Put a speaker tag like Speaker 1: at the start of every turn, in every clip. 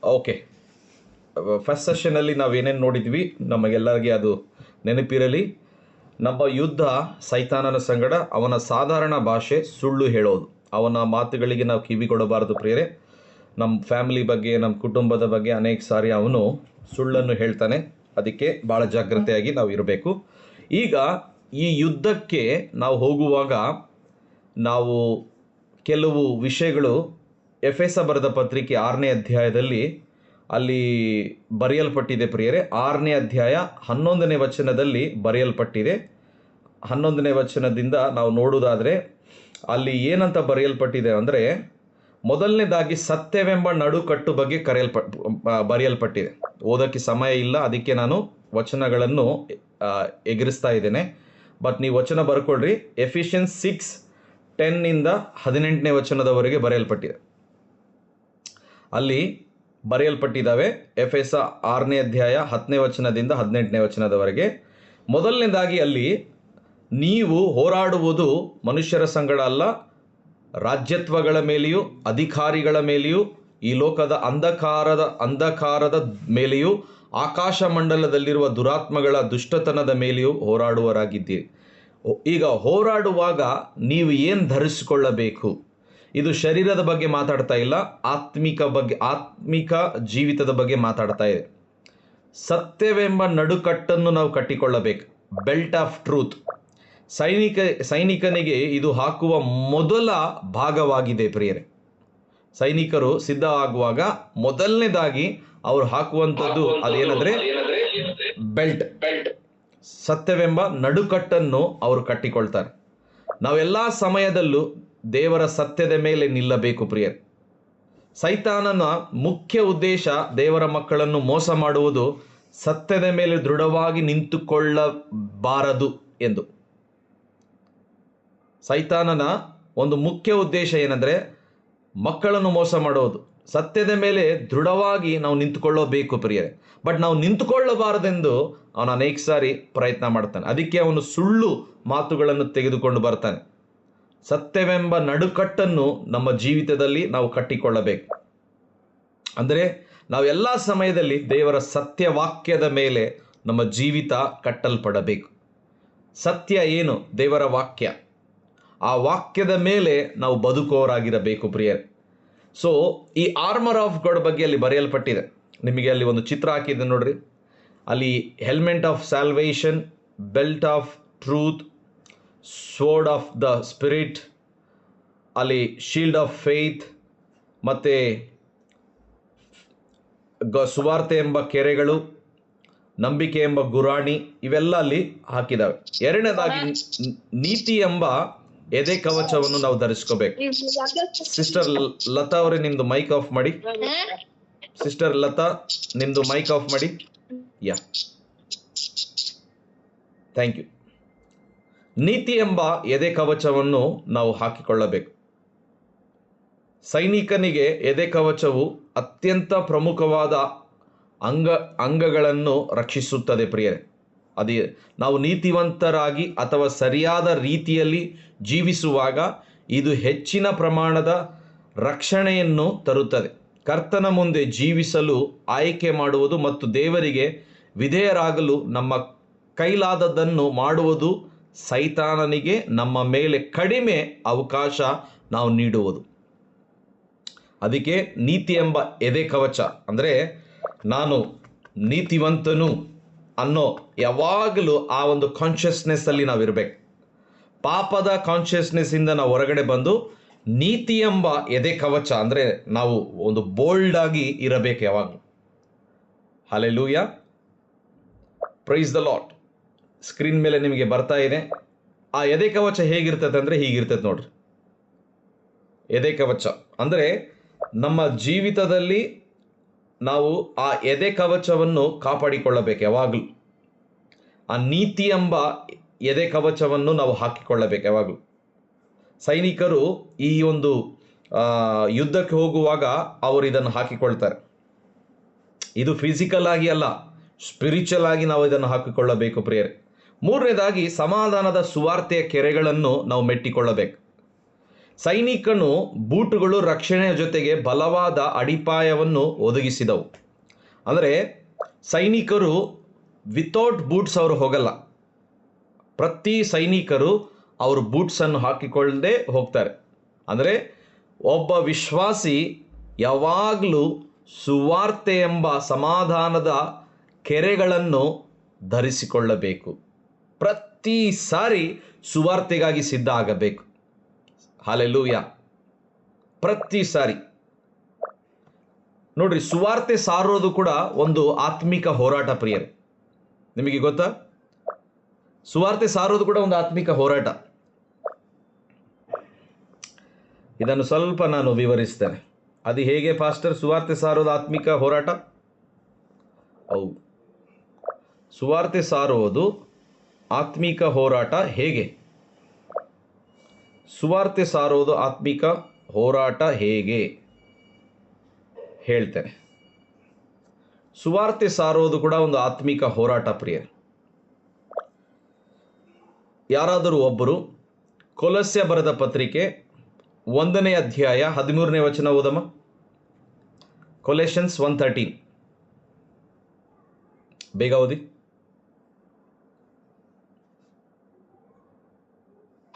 Speaker 1: Okay, first ಸೆಷನಲ್ಲಿ ನಾವೇನೇನು ನೋಡಿದ್ವಿ ನಮಗೆಲ್ಲರಿಗೆ ಅದು ನೆನಪಿರಲಿ. ನಮ್ಮ ಯುದ್ಧ ಸೈತಾನನ ಸಂಗಡ, ಅವನ ಸಾಧಾರಣ ಭಾಷೆ ಸುಳ್ಳು ಹೇಳೋದು. ಅವನ ಮಾತುಗಳಿಗೆ ನಾವು ಕಿವಿ ಕೊಡಬಾರದು ಪ್ರಿಯರೇ. ನಮ್ಮ ಫ್ಯಾಮಿಲಿ ಬಗ್ಗೆ, ನಮ್ಮ ಕುಟುಂಬದ ಬಗ್ಗೆ ಅನೇಕ ಸಾರಿ ಅವನು ಸುಳ್ಳನ್ನು ಹೇಳ್ತಾನೆ. ಅದಕ್ಕೆ ಭಾಳ ಜಾಗ್ರತೆಯಾಗಿ ನಾವು ಇರಬೇಕು. ಈಗ ಈ ಯುದ್ಧಕ್ಕೆ ನಾವು ಹೋಗುವಾಗ ನಾವು ಕೆಲವು ವಿಷಯಗಳು ಎಫೆಸ ಬರೆದ ಪತ್ರಿಕೆ 6ನೇ ಅಧ್ಯಾಯದಲ್ಲಿ ಅಲ್ಲಿ ಬರೆಯಲ್ಪಟ್ಟಿದೆ ಪ್ರಿಯರೇ. 6ನೇ ಅಧ್ಯಾಯ 11ನೇ ವಚನದಲ್ಲಿ ಬರೆಯಲ್ಪಟ್ಟಿದೆ. 11ನೇ ವಚನದಿಂದ ನಾವು ನೋಡುವುದಾದರೆ ಅಲ್ಲಿ ಏನಂತ ಬರೆಯಲ್ಪಟ್ಟಿದೆ ಅಂದರೆ, ಮೊದಲನೇದಾಗಿ ಸತ್ಯವೆಂಬ ನಡುಕಟ್ಟು ಬಗ್ಗೆ ಬರೆಯಲ್ಪಟ್ಟಿದೆ. ಓದೋಕ್ಕೆ ಸಮಯ ಇಲ್ಲ, ಅದಕ್ಕೆ ನಾನು ವಚನಗಳನ್ನು ಎಗರಿಸ್ತಾ ಇದ್ದೇನೆ. ಬಟ್ ನೀವು ವಚನ ಬರ್ಕೊಳ್ರಿ. ಎಫಿಷಿಯನ್ಸ್ 6:10 18ನೇ ವಚನದವರೆಗೆ ಬರೆಯಲ್ಪಟ್ಟಿದೆ. ಅಲ್ಲಿ ಬರೆಯಲ್ಪಟ್ಟಿದ್ದಾವೆ ಎಫೆಸ 6ನೇ ಅಧ್ಯಾಯ 10ನೇ ವಚನದಿಂದ 18ನೇ ವಚನದವರೆಗೆ. ಮೊದಲನೇದಾಗಿ ಅಲ್ಲಿ, ನೀವು ಹೋರಾಡುವುದು ಮನುಷ್ಯರ ಸಂಗಡ ಅಲ್ಲ, ರಾಜ್ಯತ್ವಗಳ ಮೇಲೆಯೂ ಅಧಿಕಾರಿಗಳ ಮೇಲೆಯೂ ಈ ಲೋಕದ ಅಂಧಕಾರದ ಮೇಲೆಯೂ ಆಕಾಶ ಮಂಡಲದಲ್ಲಿರುವ ದುರಾತ್ಮಗಳ ದುಷ್ಟತನದ ಮೇಲೆಯೂ ಹೋರಾಡುವರಾಗಿದ್ದೀರಿ. ಈಗ ಹೋರಾಡುವಾಗ ನೀವು ಏನು ಧರಿಸಿಕೊಳ್ಳಬೇಕು? ಇದು ಶರೀರದ ಬಗ್ಗೆ ಮಾತಾಡ್ತಾ ಇಲ್ಲ, ಆತ್ಮಿಕ ಜೀವಿತದ ಬಗ್ಗೆ ಮಾತಾಡ್ತಾ ಇದೆ. ಸತ್ಯವೆಂಬ ನಡುಕಟ್ಟನ್ನು ನಾವು ಕಟ್ಟಿಕೊಳ್ಳಬೇಕು, ಬೆಲ್ಟ್ ಆಫ್ ಟ್ರೂತ್. ಸೈನಿಕನಿಗೆ ಇದು ಹಾಕುವ ಮೊದಲ ಭಾಗವಾಗಿದೆ ಪ್ರಿಯರೇ. ಸೈನಿಕರು ಸಿದ್ಧ ಆಗುವಾಗ ಮೊದಲನೇದಾಗಿ ಅವರು ಹಾಕುವಂಥದ್ದು ಅದೇನಂದ್ರೆ ಬೆಲ್ಟ್. ಸತ್ಯವೆಂಬ ನಡುಕಟ್ಟನ್ನು ಅವರು ಕಟ್ಟಿಕೊಳ್ತಾರೆ. ನಾವೆಲ್ಲ ಸಮಯದಲ್ಲೂ ದೇವರ ಸತ್ಯದ ಮೇಲೆ ನಿಲ್ಲಬೇಕು ಪ್ರಿಯರೇ. ಸೈತಾನನ ಮುಖ್ಯ ಉದ್ದೇಶ ದೇವರ ಮಕ್ಕಳನ್ನು ಮೋಸ ಮಾಡುವುದು, ಸತ್ಯದ ಮೇಲೆ ದೃಢವಾಗಿ ನಿಂತುಕೊಳ್ಳಬಾರದು ಎಂದು. ಸೈತಾನನ ಒಂದು ಮುಖ್ಯ ಉದ್ದೇಶ ಏನಂದರೆ ಮಕ್ಕಳನ್ನು ಮೋಸ ಮಾಡೋದು. ಸತ್ಯದ ಮೇಲೆ ದೃಢವಾಗಿ ನಾವು ನಿಂತುಕೊಳ್ಳಬೇಕು ಪ್ರಿಯರೇ. ಬಟ್ ನಾವು ನಿಂತುಕೊಳ್ಳಬಾರದೆಂದು ಅವನು ಅನೇಕ ಸಾರಿ ಪ್ರಯತ್ನ ಮಾಡ್ತಾನೆ. ಅದಕ್ಕೆ ಅವನು ಸುಳ್ಳು ಮಾತುಗಳನ್ನು ತೆಗೆದುಕೊಂಡು ಬರ್ತಾನೆ. ಸತ್ಯವೆಂಬ ನಡುಕಟ್ಟನ್ನು ನಮ್ಮ ಜೀವಿತದಲ್ಲಿ ನಾವು ಕಟ್ಟಿಕೊಳ್ಳಬೇಕು. ಅಂದರೆ ನಾವೆಲ್ಲ ಸಮಯದಲ್ಲಿ ದೇವರ ಸತ್ಯವಾಕ್ಯದ ಮೇಲೆ ನಮ್ಮ ಜೀವಿತ ಕಟ್ಟಲ್ಪಡಬೇಕು. ಸತ್ಯ ಏನು? ದೇವರ ವಾಕ್ಯ. ಆ ವಾಕ್ಯದ ಮೇಲೆ ನಾವು ಬದುಕೋರಾಗಿರಬೇಕು ಪ್ರಿಯರೇ. ಸೊ ಈ ಆರ್ಮರ್ ಆಫ್ ಗಾಡ್ ಬಗ್ಗೆ ಅಲ್ಲಿ ಬರೆಯಲ್ಪಟ್ಟಿದೆ. ನಿಮಗೆ ಅಲ್ಲಿ ಒಂದು ಚಿತ್ರ ಹಾಕಿದೆ ನೋಡ್ರಿ. ಅಲ್ಲಿ helmet of salvation, belt of truth, sword of the spirit, ಅಲ್ಲಿ ಶೀಲ್ಡ್ ಆಫ್ ಫೇತ್, ಮತ್ತು ಸುವಾರ್ತೆ ಎಂಬ ಕೆರೆಗಳು, ನಂಬಿಕೆ ಎಂಬ ಗುರಾಣಿ, ಇವೆಲ್ಲ ಅಲ್ಲಿ ಹಾಕಿದಾವೆ. ಎರಡನೇದಾಗಿ ನೀತಿ ಎಂಬ ಎದೆ ಕವಚವನ್ನು ನಾವು ಧರಿಸ್ಕೋಬೇಕು. ಸಿಸ್ಟರ್ ಲತಾ ಅವರೇ, ನಿಮ್ದು ಮೈಕ್ ಆಫ್ ಮಾಡಿ. ಸಿಸ್ಟರ್ ಲತಾ, ನಿಮ್ದು ಮೈಕ್ ಆಫ್ ಮಾಡಿ. ಯಾ, ಥ್ಯಾಂಕ್ ಯು. ನೀತಿ ಎಂಬ ಎದೆ ಕವಚವನ್ನು ನಾವು ಹಾಕಿಕೊಳ್ಳಬೇಕು. ಸೈನಿಕನಿಗೆ ಎದೆ ಕವಚವು ಅತ್ಯಂತ ಪ್ರಮುಖವಾದ ಅಂಗಗಳನ್ನು ರಕ್ಷಿಸುತ್ತದೆ ಪ್ರಿಯರೇ. ಅದೇ ನಾವು ನೀತಿವಂತರಾಗಿ ಅಥವಾ ಸರಿಯಾದ ರೀತಿಯಲ್ಲಿ ಜೀವಿಸುವಾಗ ಇದು ಹೆಚ್ಚಿನ ಪ್ರಮಾಣದ ರಕ್ಷಣೆಯನ್ನು ತರುತ್ತದೆ. ಕರ್ತನ ಮುಂದೆ ಜೀವಿಸಲು ಆಯ್ಕೆ ಮಾಡುವುದು ಮತ್ತು ದೇವರಿಗೆ ವಿಧೇಯರಾಗಲು ನಮ್ಮ ಕೈಲಾದದ್ದನ್ನು ಮಾಡುವುದು ಸೈತಾನನಿಗೆ ನಮ್ಮ ಮೇಲೆ ಕಡಿಮೆ ಅವಕಾಶ ನಾವು ನೀಡುವುದು. ಅದಕ್ಕೆ ನೀತಿ ಎಂಬ ಎದೆ ಕವಚ ಅಂದರೆ ನಾನು ನೀತಿವಂತನು ಅನ್ನೋ ಯಾವಾಗಲೂ ಆ ಒಂದು ಕಾನ್ಷಿಯಸ್ನೆಸ್ಸಲ್ಲಿ ನಾವಿರಬೇಕು. ಪಾಪದ ಕಾನ್ಷಿಯಸ್ನೆಸ್ಸಿಂದ ನಾವು ಹೊರಗಡೆ ಬಂದು ನೀತಿ ಎಂಬ ಎದೆ ಕವಚ ಅಂದರೆ ನಾವು ಒಂದು ಬೋಲ್ಡ್ ಆಗಿ ಇರಬೇಕು ಯಾವಾಗಲೂ. Hallelujah, praise the lord. Screen ಮೇಲೆ ನಿಮಗೆ ಬರ್ತಾ ಇದೆ. ಆ ಎದೆ ಕವಚ ಹೇಗಿರ್ತದೆ ಅಂದರೆ ಹೀಗಿರ್ತದೆ ನೋಡ್ರಿ. ಎದೆ ಕವಚ ಅಂದರೆ ನಮ್ಮ ಜೀವಿತದಲ್ಲಿ ನಾವು ಆ ಎದೆ ಕವಚವನ್ನು ಕಾಪಾಡಿಕೊಳ್ಳಬೇಕು ಯಾವಾಗಲೂ. ಆ ನೀತಿ ಎಂಬ ಎದೆ ಕವಚವನ್ನು ನಾವು ಹಾಕಿಕೊಳ್ಳಬೇಕು ಯಾವಾಗಲೂ. ಸೈನಿಕರು ಈ ಒಂದು ಯುದ್ಧಕ್ಕೆ ಹೋಗುವಾಗ ಅವರು ಇದನ್ನು ಹಾಕಿಕೊಳ್ತಾರೆ. ಇದು ಫಿಸಿಕಲ್ ಆಗಿ ಅಲ್ಲ, ಸ್ಪಿರಿಚುವಲ್ ಆಗಿ ನಾವು ಇದನ್ನು ಹಾಕಿಕೊಳ್ಳಬೇಕು ಪ್ರಿಯರೇ. ಮೂರನೇದಾಗಿ ಸಮಾಧಾನದ ಸುವಾರ್ತೆಯ ಕೆರೆಗಳನ್ನು ನಾವು ಮೆಟ್ಟಿಕೊಳ್ಳಬೇಕು. ಸೈನಿಕನು ಬೂಟುಗಳು ರಕ್ಷಣೆಯ ಜೊತೆಗೆ ಬಲವಾದ ಅಡಿಪಾಯವನ್ನು ಒದಗಿಸಿದವು. ಅಂದರೆ ಸೈನಿಕರು ವಿತೌಟ್ ಬೂಟ್ಸ್ ಅವರು ಹೋಗಲ್ಲ. ಪ್ರತಿ ಸೈನಿಕರು ಅವರು ಬೂಟ್ಸನ್ನು ಹಾಕಿಕೊಳ್ಳದೆ ಹೋಗ್ತಾರೆ. ಅಂದರೆ ಒಬ್ಬ ವಿಶ್ವಾಸಿ ಯಾವಾಗಲೂ ಸುವಾರ್ತೆ ಎಂಬ ಸಮಾಧಾನದ ಕೆರೆಗಳನ್ನು ಧರಿಸಿಕೊಳ್ಳಬೇಕು. ಪ್ರತಿ ಸಾರಿ ಸುವಾರ್ತೆಗಾಗಿ ಸಿದ್ಧ ಆಗಬೇಕು. ಹಲ್ಲೆಲೂಯಾ. ಪ್ರತಿ ಸಾರಿ ನೋಡ್ರಿ, ಸುವಾರ್ತೆ ಸಾರೋದು ಕೂಡ ಒಂದು ಆತ್ಮಿಕ ಹೋರಾಟ ಪ್ರಿಯರೇ. ನಿಮಗೆ ಗೊತ್ತಾ? ಸುವಾರ್ತೆ ಸಾರೋದು ಕೂಡ ಒಂದು ಆತ್ಮಿಕ ಹೋರಾಟ. ಇದನ್ನು ಸ್ವಲ್ಪ ನಾನು ವಿವರಿಸ್ತೇನೆ. ಅದು ಹೇಗೆ ಪಾಸ್ಟರ್ ಸುವಾರ್ತೆ ಸಾರೋದು ಆತ್ಮಿಕ ಹೋರಾಟ? ಹೌದು, ಸುವಾರ್ತೆ ಸಾರುವುದು ಆತ್ಮಿಕ ಹೋರಾಟ. ಹೇಗೆ? ಸುವಾರ್ತೆ ಸಾರುವುದು ಆತ್ಮಿಕ ಹೋರಾಟ ಹೇಗೆ ಹೇಳ್ತೇನೆ. ಸುವಾರ್ತೆ ಸಾರುವುದು ಕೂಡ ಒಂದು ಆತ್ಮಿಕ ಹೋರಾಟ ಪ್ರಿಯ. ಯಾರಾದರೂ ಒಬ್ಬರು ಕೊಲಸ್ಯ ಬರೆದ ಪತ್ರಿಕೆ 1ನೇ ಅಧ್ಯಾಯ 13ನೇ ವಚನ ಓದಮ್ಮ. ಕೊಲೆಷನ್ಸ್ 1:13 ಬೇಗ ಓದಿ.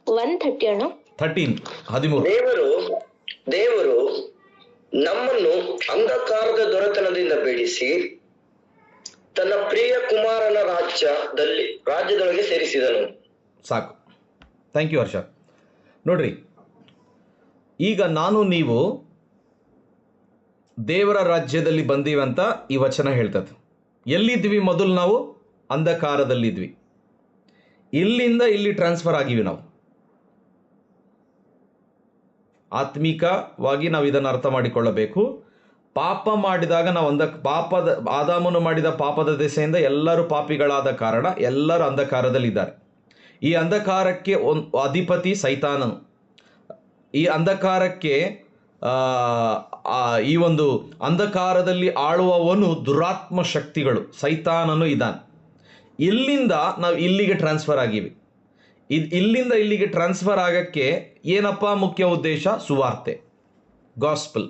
Speaker 2: 13. ದೇವರು ನಮ್ಮನ್ನು ಅಂಧಕಾರದ ದೊರೆತನದಿಂದ ಬಿಡಿಸಿ ತನ್ನ ಪ್ರಿಯ ಕುಮಾರನ ರಾಜ್ಯದೊಳಗೆ ಸೇರಿಸಿದನು.
Speaker 1: ಸಾಕು. ಥ್ಯಾಂಕ್ ಯು ಹರ್ಷ. ನೋಡ್ರಿ, ಈಗ ನಾನು ನೀವು ದೇವರ ರಾಜ್ಯದಲ್ಲಿ ಬಂದೀವಂತ ಈ ವಚನ ಹೇಳ್ತದೆ. ಎಲ್ಲಿದ್ವಿ ಮೊದಲು? ನಾವು ಅಂಧಕಾರದಲ್ಲಿದ್ವಿ. ಇಲ್ಲಿಂದ ಇಲ್ಲಿ ಟ್ರಾನ್ಸ್ಫರ್ ಆಗಿವಿ. ನಾವು ಆತ್ಮಿಕವಾಗಿ ನಾವು ಇದನ್ನು ಅರ್ಥ ಮಾಡಿಕೊಳ್ಳಬೇಕು. ಪಾಪ ಮಾಡಿದಾಗ ನಾವು ಆದಾಮನು ಮಾಡಿದ ಪಾಪದ ದೆಸೆಯಿಂದ ಎಲ್ಲರೂ ಪಾಪಿಗಳಾದ ಕಾರಣ ಎಲ್ಲರೂ ಅಂಧಕಾರದಲ್ಲಿದ್ದಾರೆ. ಈ ಅಂಧಕಾರಕ್ಕೆ ಅಧಿಪತಿ ಸೈತಾನನು. ಈ ಅಂಧಕಾರಕ್ಕೆ ಈ ಒಂದು ಅಂಧಕಾರದಲ್ಲಿ ಆಳುವವನು ದುರಾತ್ಮ ಶಕ್ತಿಗಳು, ಸೈತಾನನು ಇದ್ದಾನೆ. ಇಲ್ಲಿಂದ ನಾವು ಇಲ್ಲಿಗೆ ಟ್ರಾನ್ಸ್ಫರ್ ಆಗಿವಿ. ಇಲ್ಲಿಂದ ಇಲ್ಲಿಗೆ ಟ್ರಾನ್ಸ್ಫರ್ ಆಗಕ್ಕೆ ಏನಪ್ಪ ಮುಖ್ಯ ಉದ್ದೇಶ? ಸುವಾರ್ತೆ, ಗಾಸ್ಪಲ್.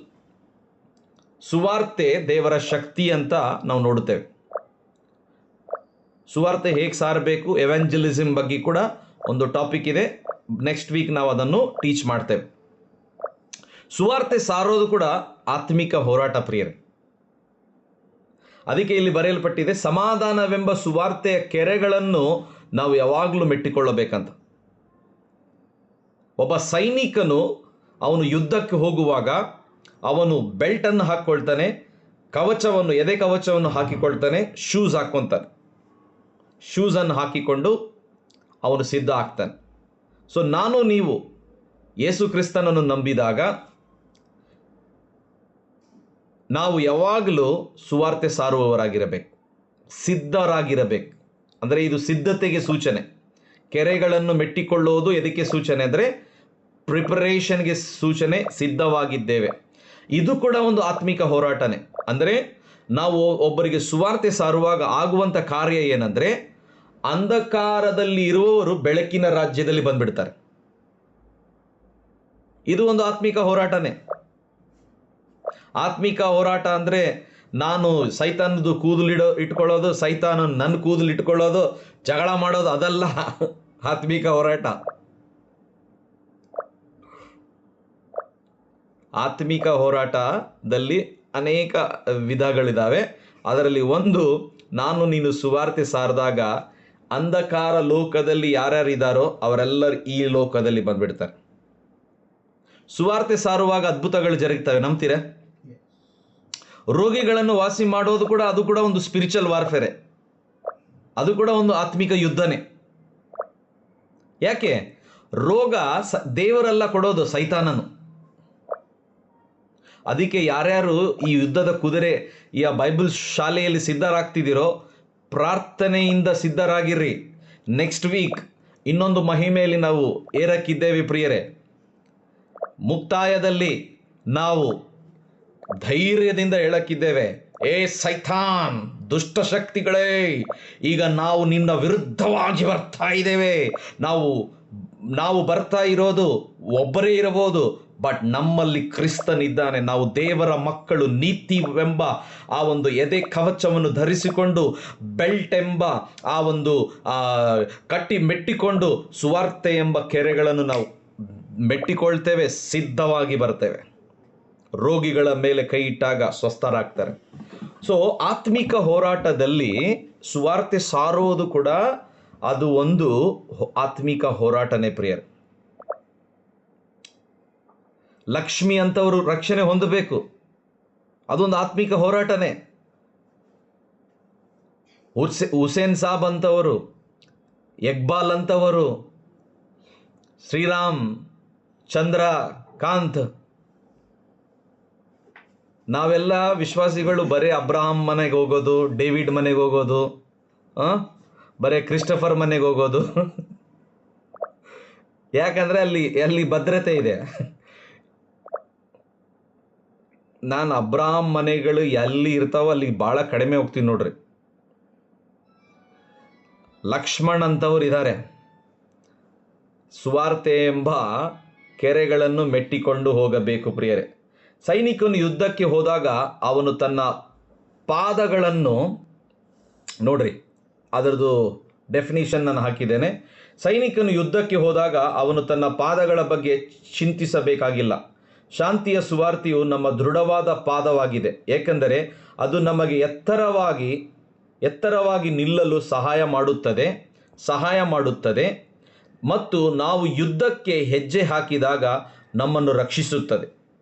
Speaker 1: ಸುವಾರ್ತೆ ದೇವರ ಶಕ್ತಿ ಅಂತ ನಾವು ನೋಡುತ್ತೇವೆ. ಸುವಾರ್ತೆ ಹೇಗೆ ಸಾರಬೇಕು, ಎವಾಂಜಲಿಸಮ್ ಬಗ್ಗೆ ಕೂಡ ಒಂದು ಟಾಪಿಕ್ ಇದೆ. ನೆಕ್ಸ್ಟ್ ವೀಕ್ ನಾವು ಅದನ್ನು ಟೀಚ್ ಮಾಡ್ತೇವೆ. ಸುವಾರ್ತೆ ಸಾರೋದು ಕೂಡ ಆತ್ಮಿಕ ಹೋರಾಟ ಪ್ರಿಯರೇ. ಅದಕ್ಕೆ ಇಲ್ಲಿ ಬರೆಯಲ್ಪಟ್ಟಿದೆ, ಸಮಾಧಾನವೆಂಬ ಸುವಾರ್ತೆಯ ಕೆರೆಗಳನ್ನು ನಾವು ಯಾವಾಗಲೂ ಮೆಟ್ಟಿಕೊಳ್ಳಬೇಕಂತ. ಒಬ್ಬ ಸೈನಿಕನು ಅವನು ಯುದ್ಧಕ್ಕೆ ಹೋಗುವಾಗ ಅವನು ಬೆಲ್ಟನ್ನು ಹಾಕ್ಕೊಳ್ತಾನೆ, ಎದೆ ಕವಚವನ್ನು ಹಾಕಿಕೊಳ್ತಾನೆ, ಶೂಸ್ ಹಾಕ್ಕೊತಾನೆ. ಶೂಸನ್ನು ಹಾಕಿಕೊಂಡು ಅವನು ಸಿದ್ಧ ಆಗ್ತಾನೆ. ಸೊ ನಾನು ನೀವು ಯೇಸು ಕ್ರಿಸ್ತನನ್ನು ನಂಬಿದಾಗ ನಾವು ಯಾವಾಗಲೂ ಸುವಾರ್ತೆ ಸಾರುವವರಾಗಿರಬೇಕು, ಸಿದ್ಧರಾಗಿರಬೇಕು. ಅಂದರೆ ಇದು ಸಿದ್ಧತೆಗೆ ಸೂಚನೆ. ಕೆರೆಗಳನ್ನು ಮೆಟ್ಟಿಕೊಳ್ಳುವುದು ಎದಕ್ಕೆ ಸೂಚನೆ ಅಂದರೆ ಪ್ರಿಪರೇಷನ್ಗೆ ಸೂಚನೆ. ಸಿದ್ಧವಾಗಿದ್ದೇವೆ. ಇದು ಕೂಡ ಒಂದು ಆತ್ಮಿಕ ಹೋರಾಟನೇ. ಅಂದರೆ ನಾವು ಒಬ್ಬರಿಗೆ ಸುವಾರ್ತೆ ಸಾರುವಾಗ ಆಗುವಂಥ ಕಾರ್ಯ ಏನಂದರೆ, ಅಂಧಕಾರದಲ್ಲಿ ಇರುವವರು ಬೆಳಕಿನ ರಾಜ್ಯದಲ್ಲಿ ಬಂದ್ಬಿಡ್ತಾರೆ. ಇದು ಒಂದು ಆತ್ಮಿಕ ಹೋರಾಟನೇ. ಆತ್ಮಿಕ ಹೋರಾಟ ಅಂದರೆ ನಾನು ಸೈತಾನದು ಕೂದಲು ಇಟ್ಕೊಳ್ಳೋದು, ಸೈತಾನ ನನ್ನ ಕೂದಲು ಇಟ್ಕೊಳ್ಳೋದು, ಜಗಳ ಮಾಡೋದು, ಅದಲ್ಲ ಆತ್ಮಿಕ ಹೋರಾಟ. ಆತ್ಮಿಕ ಹೋರಾಟದಲ್ಲಿ ಅನೇಕ ವಿಧಗಳಿದ್ದಾವೆ. ಅದರಲ್ಲಿ ಒಂದು, ನಾನು ನೀನು ಸುವಾರ್ತೆ ಸಾರಿದಾಗ ಅಂಧಕಾರ ಲೋಕದಲ್ಲಿ ಯಾರ್ಯಾರಿದ್ದಾರೋ ಅವರೆಲ್ಲರೂ ಈ ಲೋಕದಲ್ಲಿ ಬಂದ್ಬಿಡ್ತಾರೆ. ಸುವಾರ್ತೆ ಸಾರುವಾಗ ಅದ್ಭುತಗಳು ಜರುಗ್ತವೆ, ನಂಬ್ತೀರಾ? ರೋಗಿಗಳನ್ನು ವಾಸಿ ಮಾಡೋದು ಕೂಡ, ಅದು ಕೂಡ ಒಂದು ಸ್ಪಿರಿಚುವಲ್ ವಾರ್ಫೇರೆ. ಅದು ಕೂಡ ಒಂದು ಆತ್ಮಿಕ ಯುದ್ಧನೇ. ಯಾಕೆ? ರೋಗ ದೇವರೆಲ್ಲ ಕೊಡೋದು, ಸೈತಾನನು. ಅದಕ್ಕೆ ಯಾರ್ಯಾರು ಈ ಯುದ್ಧದ ಕುದುರೆ ಈ ಬೈಬಲ್ ಶಾಲೆಯಲ್ಲಿ ಸಿದ್ಧರಾಗ್ತಿದ್ದೀರೋ ಪ್ರಾರ್ಥನೆಯಿಂದ ಸಿದ್ಧರಾಗಿರ್ರಿ. ನೆಕ್ಸ್ಟ್ ವೀಕ್ ಇನ್ನೊಂದು ಮಹಿಮೆಯಲ್ಲಿ ನಾವು ಏರಕ್ಕಿದ್ದೇವೆ ಪ್ರಿಯರೇ. ಮುಕ್ತಾಯದಲ್ಲಿ ನಾವು ಧೈರ್ಯದಿಂದ ಹೇಳಕ್ಕಿದ್ದೇವೆ, ಏ ಸೈತಾನ್, ದುಷ್ಟಶಕ್ತಿಗಳೇ, ಈಗ ನಾವು ನಿನ್ನ ವಿರುದ್ಧವಾಗಿ ಬರ್ತಾ ಇದ್ದೇವೆ. ನಾವು ನಾವು ಬರ್ತಾ ಇರೋದು ಒಬ್ಬರೇ ಇರಬಹುದು, ಬಟ್ ನಮ್ಮಲ್ಲಿ ಕ್ರಿಸ್ತನಿದ್ದಾನೆ. ನಾವು ದೇವರ ಮಕ್ಕಳು, ನೀತಿವೆಂಬ ಆ ಒಂದು ಎದೆ ಕವಚವನ್ನು ಧರಿಸಿಕೊಂಡು, ಬೆಲ್ಟ್ ಎಂಬ ಆ ಒಂದು ಕಟ್ಟಿ ಮೆಟ್ಟಿಕೊಂಡು ಸುವಾರ್ತೆ ಎಂಬ ಕೆರೆಗಳನ್ನು ನಾವು ಮೆಟ್ಟಿಕೊಳ್ತೇವೆ, ಸಿದ್ಧವಾಗಿ ಬರ್ತೇವೆ. ರೋಗಿಗಳ ಮೇಲೆ ಕೈ ಇಟ್ಟಾಗ ಸ್ವಸ್ಥರಾಗ್ತಾರೆ. ಸೊ ಆತ್ಮಿಕ ಹೋರಾಟದಲ್ಲಿ ಸುವಾರ್ತೆ ಸಾರುವುದು ಕೂಡ ಅದು ಒಂದು ಆತ್ಮಿಕ ಹೋರಾಟನೇ ಪ್ರಿಯರೇ. ಲಕ್ಷ್ಮಿ ಅಂತವರು ರಕ್ಷಣೆ ಹೊಂದಬೇಕು, ಅದೊಂದು ಆತ್ಮಿಕ ಹೋರಾಟನೇ. ಹುಸೇನ್ ಸಾಬ್ ಅಂತವರು, ಇಕ್ಬಾಲ್ ಅಂತವರು, ಶ್ರೀರಾಮ್ ಚಂದ್ರ ಕಾಂತ್, ನಾವೆಲ್ಲ ವಿಶ್ವಾಸಿಗಳು ಬರೀ ಅಬ್ರಹಾಂ ಮನೆಗೆ ಹೋಗೋದು, ಡೇವಿಡ್ ಮನೆಗೆ ಹೋಗೋದು, ಬರೀ ಕ್ರಿಸ್ಟಫರ್ ಮನೆಗೆ ಹೋಗೋದು. ಯಾಕಂದ್ರೆ ಅಲ್ಲಿ ಭದ್ರತೆ ಇದೆ. ನಾನು ಅಬ್ರಹಾಂ ಮನೆಗಳು ಎಲ್ಲಿ ಇರ್ತಾವ ಅಲ್ಲಿ ಬಹಳ ಕಡಿಮೆ ಹೋಗ್ತೀನಿ ನೋಡ್ರಿ. ಲಕ್ಷ್ಮಣ್ ಅಂತವ್ರು ಇದ್ದಾರೆ. ಸುವಾರ್ತೆ ಎಂಬ ಕೆರೆಗಳನ್ನು ಮೆಟ್ಟಿಕೊಂಡು ಹೋಗಬೇಕು ಪ್ರಿಯರೇ. ಸೈನಿಕನು ಯುದ್ಧಕ್ಕೆ ಹೋದಾಗ ಅವನು ತನ್ನ ಪಾದಗಳನ್ನು, ನೋಡ್ರಿ ಅದರದ್ದು ಡೆಫಿನಿಷನ್ ನಾನು ಹಾಕಿದ್ದೇನೆ. ಸೈನಿಕನು ಯುದ್ಧಕ್ಕೆ ಹೋದಾಗ ಅವನು ತನ್ನ ಪಾದಗಳ ಬಗ್ಗೆ ಚಿಂತಿಸಬೇಕಾಗಿಲ್ಲ. ಶಾಂತಿಯ ಸುವಾರ್ತೆಯು ನಮ್ಮ ದೃಢವಾದ ಪಾದವಾಗಿದೆ, ಏಕೆಂದರೆ ಅದು ನಮಗೆ ಎತ್ತರವಾಗಿ ನಿಲ್ಲಲು ಸಹಾಯ ಮಾಡುತ್ತದೆ ಮತ್ತು ನಾವು ಯುದ್ಧಕ್ಕೆ ಹೆಜ್ಜೆ ಹಾಕಿದಾಗ ನಮ್ಮನ್ನು ರಕ್ಷಿಸುತ್ತದೆ.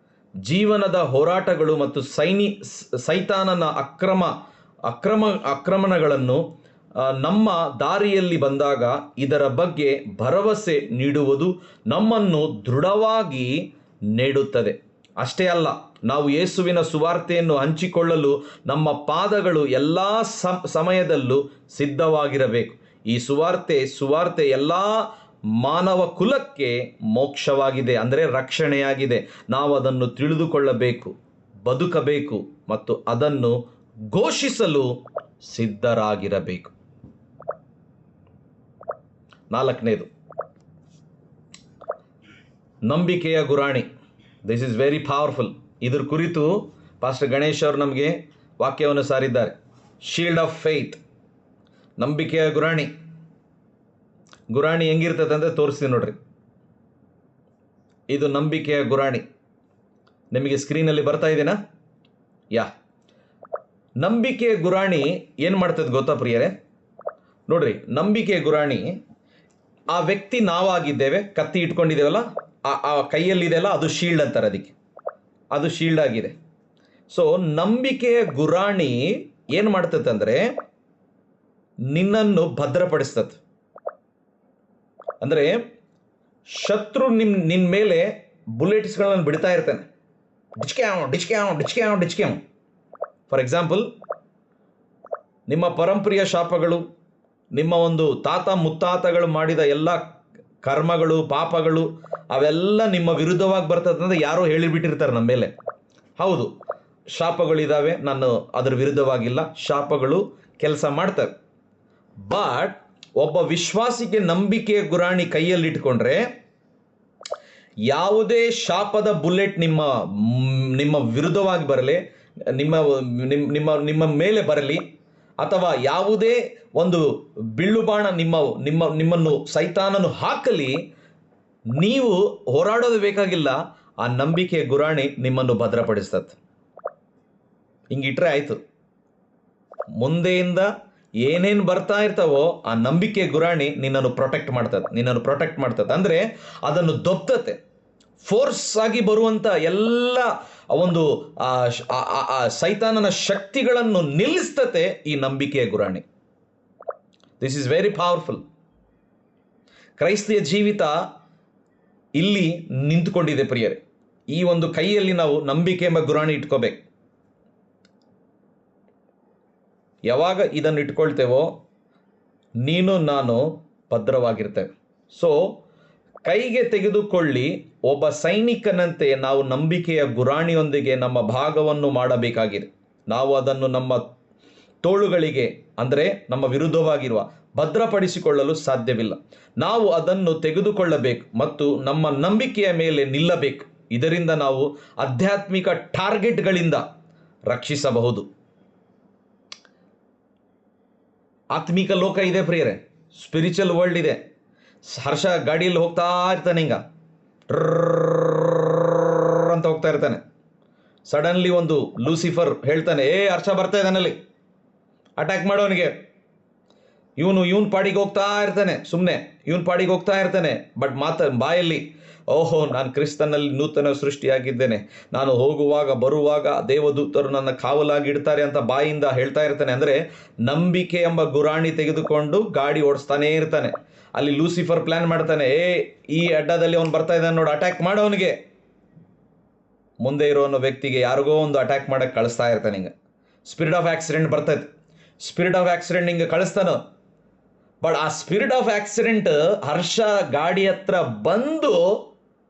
Speaker 1: ಜೀವನದ ಹೋರಾಟಗಳು ಮತ್ತು ಸೈತಾನನ ಆಕ್ರಮಣಗಳನ್ನು ನಮ್ಮ ದಾರಿಯಲ್ಲಿ ಬಂದಾಗ ಇದರ ಬಗ್ಗೆ ಭರವಸೆ ನೀಡುವುದು ನಮ್ಮನ್ನು ದೃಢವಾಗಿ ನೀಡುತ್ತದೆ. ಅಷ್ಟೇ ಅಲ್ಲ, ನಾವು ಯೇಸುವಿನ ಸುವಾರ್ತೆಯನ್ನು ಹಂಚಿಕೊಳ್ಳಲು ನಮ್ಮ ಪಾದಗಳು ಎಲ್ಲ ಸಮಯದಲ್ಲೂ ಸಿದ್ಧವಾಗಿರಬೇಕು. ಈ ಸುವಾರ್ತೆ ಎಲ್ಲ ಮಾನವ ಕುಲಕ್ಕೆ ಮೋಕ್ಷವಾಗಿದೆ, ಅಂದರೆ ರಕ್ಷಣೆಯಾಗಿದೆ. ನಾವು ಅದನ್ನು ತಿಳಿದುಕೊಳ್ಳಬೇಕು, ಬದುಕಬೇಕು ಮತ್ತು ಅದನ್ನು ಘೋಷಿಸಲು ಸಿದ್ಧರಾಗಿರಬೇಕು. 4ನೇದು, ನಂಬಿಕೆಯ ಗುರಾಣಿ. This is very powerful. ಇದ್ರ ಕುರಿತು ಪಾಸ್ಟರ್ ಗಣೇಶ್ ಅವರು ನಮಗೆ ವಾಕ್ಯವನ್ನು ಸಾರಿದ್ದಾರೆ. ಶೀಲ್ಡ್ ಆಫ್ ಫೇತ್, ನಂಬಿಕೆಯ ಗುರಾಣಿ. ಗುರಾಣಿ ಹೆಂಗಿರ್ತದೆ ಅಂದರೆ ತೋರಿಸ್ತೀನಿ ನೋಡ್ರಿ. ಇದು ನಂಬಿಕೆಯ ಗುರಾಣಿ. ನಿಮಗೆ ಸ್ಕ್ರೀನಲ್ಲಿ ಬರ್ತಾ ಇದೆನಾ? ನಂಬಿಕೆಯ ಗುರಾಣಿ ಏನು ಮಾಡ್ತದೆ ಗೊತ್ತಾ ಪ್ರಿಯರೇ? ನೋಡ್ರಿ, ನಂಬಿಕೆಯ ಗುರಾಣಿ ಆ ವ್ಯಕ್ತಿ ನಾವಾಗಿದ್ದೇವೆ, ಕತ್ತಿ ಇಟ್ಕೊಂಡಿದ್ದೇವಲ್ಲ, ಆ ಕೈಯಲ್ಲಿದೆಯಲ್ಲ, ಅದು ಶೀಲ್ಡ್ ಅಂತಾರೆ. ಅದು ಶೀಲ್ಡ್ ಆಗಿದೆ. ಸೊ ನಂಬಿಕೆಯ ಗುರಾಣಿ ಏನು ಮಾಡ್ತದೆ ಅಂದರೆ ನಿನ್ನನ್ನು ಭದ್ರಪಡಿಸ್ತದೆ. ಅಂದರೆ ಶತ್ರು ನಿನ್ನ ಮೇಲೆ ಬುಲೆಟ್ಸ್ಗಳನ್ನು ಬಿಡ್ತಾ ಇರ್ತಾನೆ. ಡಿಚ್ಕೆ. ಫಾರ್ ಎಕ್ಸಾಂಪಲ್, ನಿಮ್ಮ ಪರಂಪರೆಯ ಶಾಪಗಳು, ನಿಮ್ಮ ಒಂದು ತಾತ ಮುತ್ತಾತಗಳು ಮಾಡಿದ ಎಲ್ಲ ಕರ್ಮಗಳು, ಪಾಪಗಳು, ಅವೆಲ್ಲ ನಿಮ್ಮ ವಿರುದ್ಧವಾಗಿ ಬರ್ತದೆ ಅಂತ ಯಾರೋ ಹೇಳಿಬಿಟ್ಟಿರ್ತಾರೆ ನಮ್ಮ ಮೇಲೆ. ಹೌದು, ಶಾಪಗಳಿದ್ದಾವೆ, ನಾನು ಅದರ ವಿರುದ್ಧವಾಗಿಲ್ಲ, ಶಾಪಗಳು ಕೆಲಸ ಮಾಡ್ತವೆ. ಬಟ್ ಒಬ್ಬ ವಿಶ್ವಾಸಿಗೆ ನಂಬಿಕೆಯ ಗುರಾಣಿ ಕೈಯಲ್ಲಿಟ್ಕೊಂಡ್ರೆ ಯಾವುದೇ ಶಾಪದ ಬುಲೆಟ್ ನಿಮ್ಮ ವಿರುದ್ಧವಾಗಿ ಬರಲಿ, ನಿಮ್ಮ ಮೇಲೆ ಬರಲಿ, ಅಥವಾ ಯಾವುದೇ ಒಂದು ಬಿಲ್ಲು ಬಾಣ ನಿಮ್ಮನ್ನು ಸೈತಾನನು ಹಾಕಲಿ, ನೀವು ಹೋರಾಡೋದು ಬೇಕಾಗಿಲ್ಲ. ಆ ನಂಬಿಕೆಯ ಗುರಾಣಿ ನಿಮ್ಮನ್ನು ಭದ್ರಪಡಿಸ್ತದೆ. ಹಿಂಗಿಟ್ರೆ ಆಯಿತು. ಮುಂದೆಯಿಂದ ಏನೇನು ಬರ್ತಾ ಇರ್ತಾವೋ ಆ ನಂಬಿಕೆಯ ಗುರಾಣಿ ನಿನ್ನನ್ನು ಪ್ರೊಟೆಕ್ಟ್ ಮಾಡ್ತದೆ. ಅಂದರೆ ಅದನ್ನು ದೊಬ್ತತೆ. ಫೋರ್ಸ್ ಆಗಿ ಬರುವಂಥ ಎಲ್ಲ ಒಂದು ಸೈತಾನನ ಶಕ್ತಿಗಳನ್ನು ನಿಲ್ಲಿಸ್ತತೆ ಈ ನಂಬಿಕೆಯ ಗುರಾಣಿ. This is very powerful. ಕ್ರೈಸ್ತಿಯ ಜೀವಿತ ಇಲ್ಲಿ ನಿಂತುಕೊಂಡಿದೆ ಪ್ರಿಯರೇ. ಈ ಒಂದು ಕೈಯಲ್ಲಿ ನಾವು ನಂಬಿಕೆ ಎಂಬ ಗುರಾಣಿ ಇಟ್ಕೋಬೇಕು. ಯಾವಾಗ ಇದನ್ನು ಇಟ್ಕೊಳ್ತೇವೋ ನೀನು ನಾನು ಭದ್ರವಾಗಿರ್ತೇವೆ. ಸೊ ಕೈಗೆ ತೆಗೆದುಕೊಳ್ಳಿ, ಒಬ್ಬ ಸೈನಿಕನಂತೆ ನಾವು ನಂಬಿಕೆಯ ಗುರಾಣಿಯೊಂದಿಗೆ ನಮ್ಮ ಭಾಗವನ್ನು ಮಾಡಬೇಕಾಗಿದೆ. ನಾವು ಅದನ್ನು ನಮ್ಮ ತೋಳುಗಳಿಗೆ ಅಂದರೆ ನಮ್ಮ ವಿರುದ್ಧವಾಗಿರುವ ಭದ್ರಪಡಿಸಿಕೊಳ್ಳಲು ಸಾಧ್ಯವಿಲ್ಲ. ನಾವು ಅದನ್ನು ತೆಗೆದುಕೊಳ್ಳಬೇಕು ಮತ್ತು ನಮ್ಮ ನಂಬಿಕೆಯ ಮೇಲೆ ನಿಲ್ಲಬೇಕು. ಇದರಿಂದ ನಾವು ಆಧ್ಯಾತ್ಮಿಕ ಟಾರ್ಗೆಟ್ಗಳಿಂದ ರಕ್ಷಿಸಬಹುದು. ಆತ್ಮಿಕ ಲೋಕ ಇದೆ ಪ್ರಿಯರೇ, ಸ್ಪಿರಿಚುವಲ್ ವರ್ಲ್ಡ್ ಇದೆ. ಹರ್ಷ ಗಾಡಿಯಲ್ಲಿ ಹೋಗ್ತಾ ಇರ್ತಾನೆ, ಹಿಂಗ ಅಂತ ಹೋಗ್ತಾ ಇರ್ತಾನೆ. ಸಡನ್ಲಿ ಒಂದು ಲೂಸಿಫರ್ ಹೇಳ್ತಾನೆ, ಹರ್ಷ ಬರ್ತಾ ಇದ್ದಾನಲ್ಲಿ, ಅಟ್ಯಾಕ್ ಮಾಡೋನಿಗೆ. ಇವನು ಪಾಡಿಗೆ ಹೋಗ್ತಾ ಇರ್ತಾನೆ, ಸುಮ್ಮನೆ ಇವನ್ ಪಾಡಿಗೆ ಹೋಗ್ತಾ ಇರ್ತಾನೆ. ಬಟ್ ಬಾಯಲ್ಲಿ, ಓಹೋ, ನಾನು ಕ್ರಿಸ್ತನಲ್ಲಿ ನೂತನ ಸೃಷ್ಟಿಯಾಗಿದ್ದೇನೆ, ನಾನು ಹೋಗುವಾಗ ಬರುವಾಗ ದೇವದೂತರು ನನ್ನ ಕಾವಲಾಗಿ ಇಡ್ತಾರೆ ಅಂತ ಬಾಯಿಂದ ಹೇಳ್ತಾ ಇರ್ತಾನೆ. ಅಂದರೆ ನಂಬಿಕೆ ಎಂಬ ಗುರಾಣಿ ತೆಗೆದುಕೊಂಡು ಗಾಡಿ ಓಡಿಸ್ತಾನೇ ಇರ್ತಾನೆ. ಅಲ್ಲಿ ಲೂಸಿಫರ್ ಪ್ಲಾನ್ ಮಾಡ್ತಾನೆ, ಈ ಅಡ್ಡದಲ್ಲಿ ಅವನು ಬರ್ತಾ ಇದ್ದಾನೆ ನೋಡು, ಅಟ್ಯಾಕ್ ಮಾಡೋನಿಗೆ. ಮುಂದೆ ಇರೋ ವ್ಯಕ್ತಿಗೆ ಯಾರಿಗೋ ಒಂದು ಅಟ್ಯಾಕ್ ಮಾಡಕ್ಕೆ ಕಳಿಸ್ತಾ ಇರ್ತಾನೆ. ಹಿಂಗೆ ಸ್ಪಿರಿಟ್ ಆಫ್ ಆಕ್ಸಿಡೆಂಟ್ ಬರ್ತೈತೆ, ಸ್ಪಿರಿಟ್ ಆಫ್ ಆಕ್ಸಿಡೆಂಟ್ ಹಿಂಗೆ ಕಳಿಸ್ತಾನೋ. ಬಟ್ ಆ ಸ್ಪಿರಿಟ್ ಆಫ್ ಆಕ್ಸಿಡೆಂಟ್ ಹರ್ಷ ಗಾಡಿ ಹತ್ರ ಬಂದು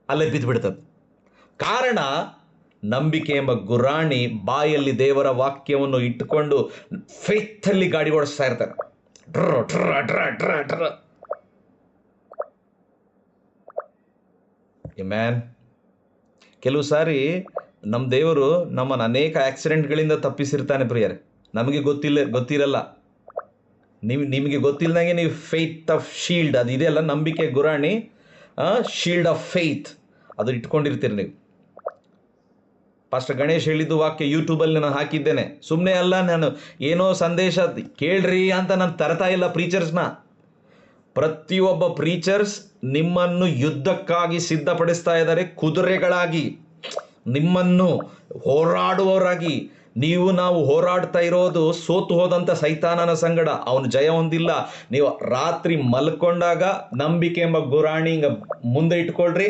Speaker 1: ಅಲ್ಲೇ ಬಿದ್ದು ಬಿಡ್ತದೆ. ಕಾರಣ, ನಂಬಿಕೆ ಎಂಬ ಗುರಾಣಿ ಬಾಯಲ್ಲಿ ದೇವರ ವಾಕ್ಯವನ್ನು ಇಟ್ಟುಕೊಂಡು ಫೇಥಲ್ಲಿ ಗಾಡಿ ಓಡಿಸ್ತಾ ಇರ್ತಾರೆ. ಮ್ಯಾನ್, ಕೆಲವು ಸಾರಿ ನಮ್ಮ ದೇವರು ನಮ್ಮನ್ನು ಅನೇಕ ಆಕ್ಸಿಡೆಂಟ್ಗಳಿಂದ ತಪ್ಪಿಸಿರ್ತಾನೆ ಪ್ರಿಯರೇ. ನಮಗೆ ಗೊತ್ತಿರಲ್ಲ. ನಿಮಗೆ ಗೊತ್ತಿಲ್ಲದಂಗೆ ನೀವು ಫೇತ್ ಆಫ್ ಶೀಲ್ಡ್ ಅದು ಇದೆಯಲ್ಲ, ನಂಬಿಕೆ ಗುರಾಣಿ, ಶೀಲ್ಡ್ ಆಫ್ ಫೇತ್ ಅದು ಇಟ್ಕೊಂಡಿರ್ತೀರಿ ನೀವು. ಪಾಸ್ಟರ್ ಗಣೇಶ್ ಹೇಳಿದ್ದು ವಾಕ್ಯ ಯೂಟ್ಯೂಬಲ್ಲಿ ನಾನು ಹಾಕಿದ್ದೇನೆ. ಸುಮ್ಮನೆ ಅಲ್ಲ, ನಾನು ಏನೋ ಸಂದೇಶ ಕೇಳ್ರಿ ಅಂತ ನಾನು ತರ್ತಾ ಇಲ್ಲ ಪ್ರೀಚರ್ಸ್ನ. ಪ್ರತಿಯೊಬ್ಬ ಪ್ರೀಚರ್ಸ್ ನಿಮ್ಮನ್ನು ಯುದ್ಧಕ್ಕಾಗಿ ಸಿದ್ಧಪಡಿಸ್ತಾ ಇದ್ದಾರೆ, ಕುದುರೆಗಳಾಗಿ, ನಿಮ್ಮನ್ನು ಹೋರಾಡುವವರಾಗಿ. ನಾವು ಹೋರಾಡ್ತಾ ಇರೋದು ಸೋತು ಹೋದಂಥ ಸೈತಾನನ ಸಂಗಡ. ಅವನು ಜಯ ಹೊಂದಿಲ್ಲ. ನೀವು ರಾತ್ರಿ ಮಲ್ಕೊಂಡಾಗ ನಂಬಿಕೆ ಎಂಬ ಗುರಾಣಿ ಹಿಂಗೆ ಮುಂದೆ ಇಟ್ಕೊಳ್ರಿ,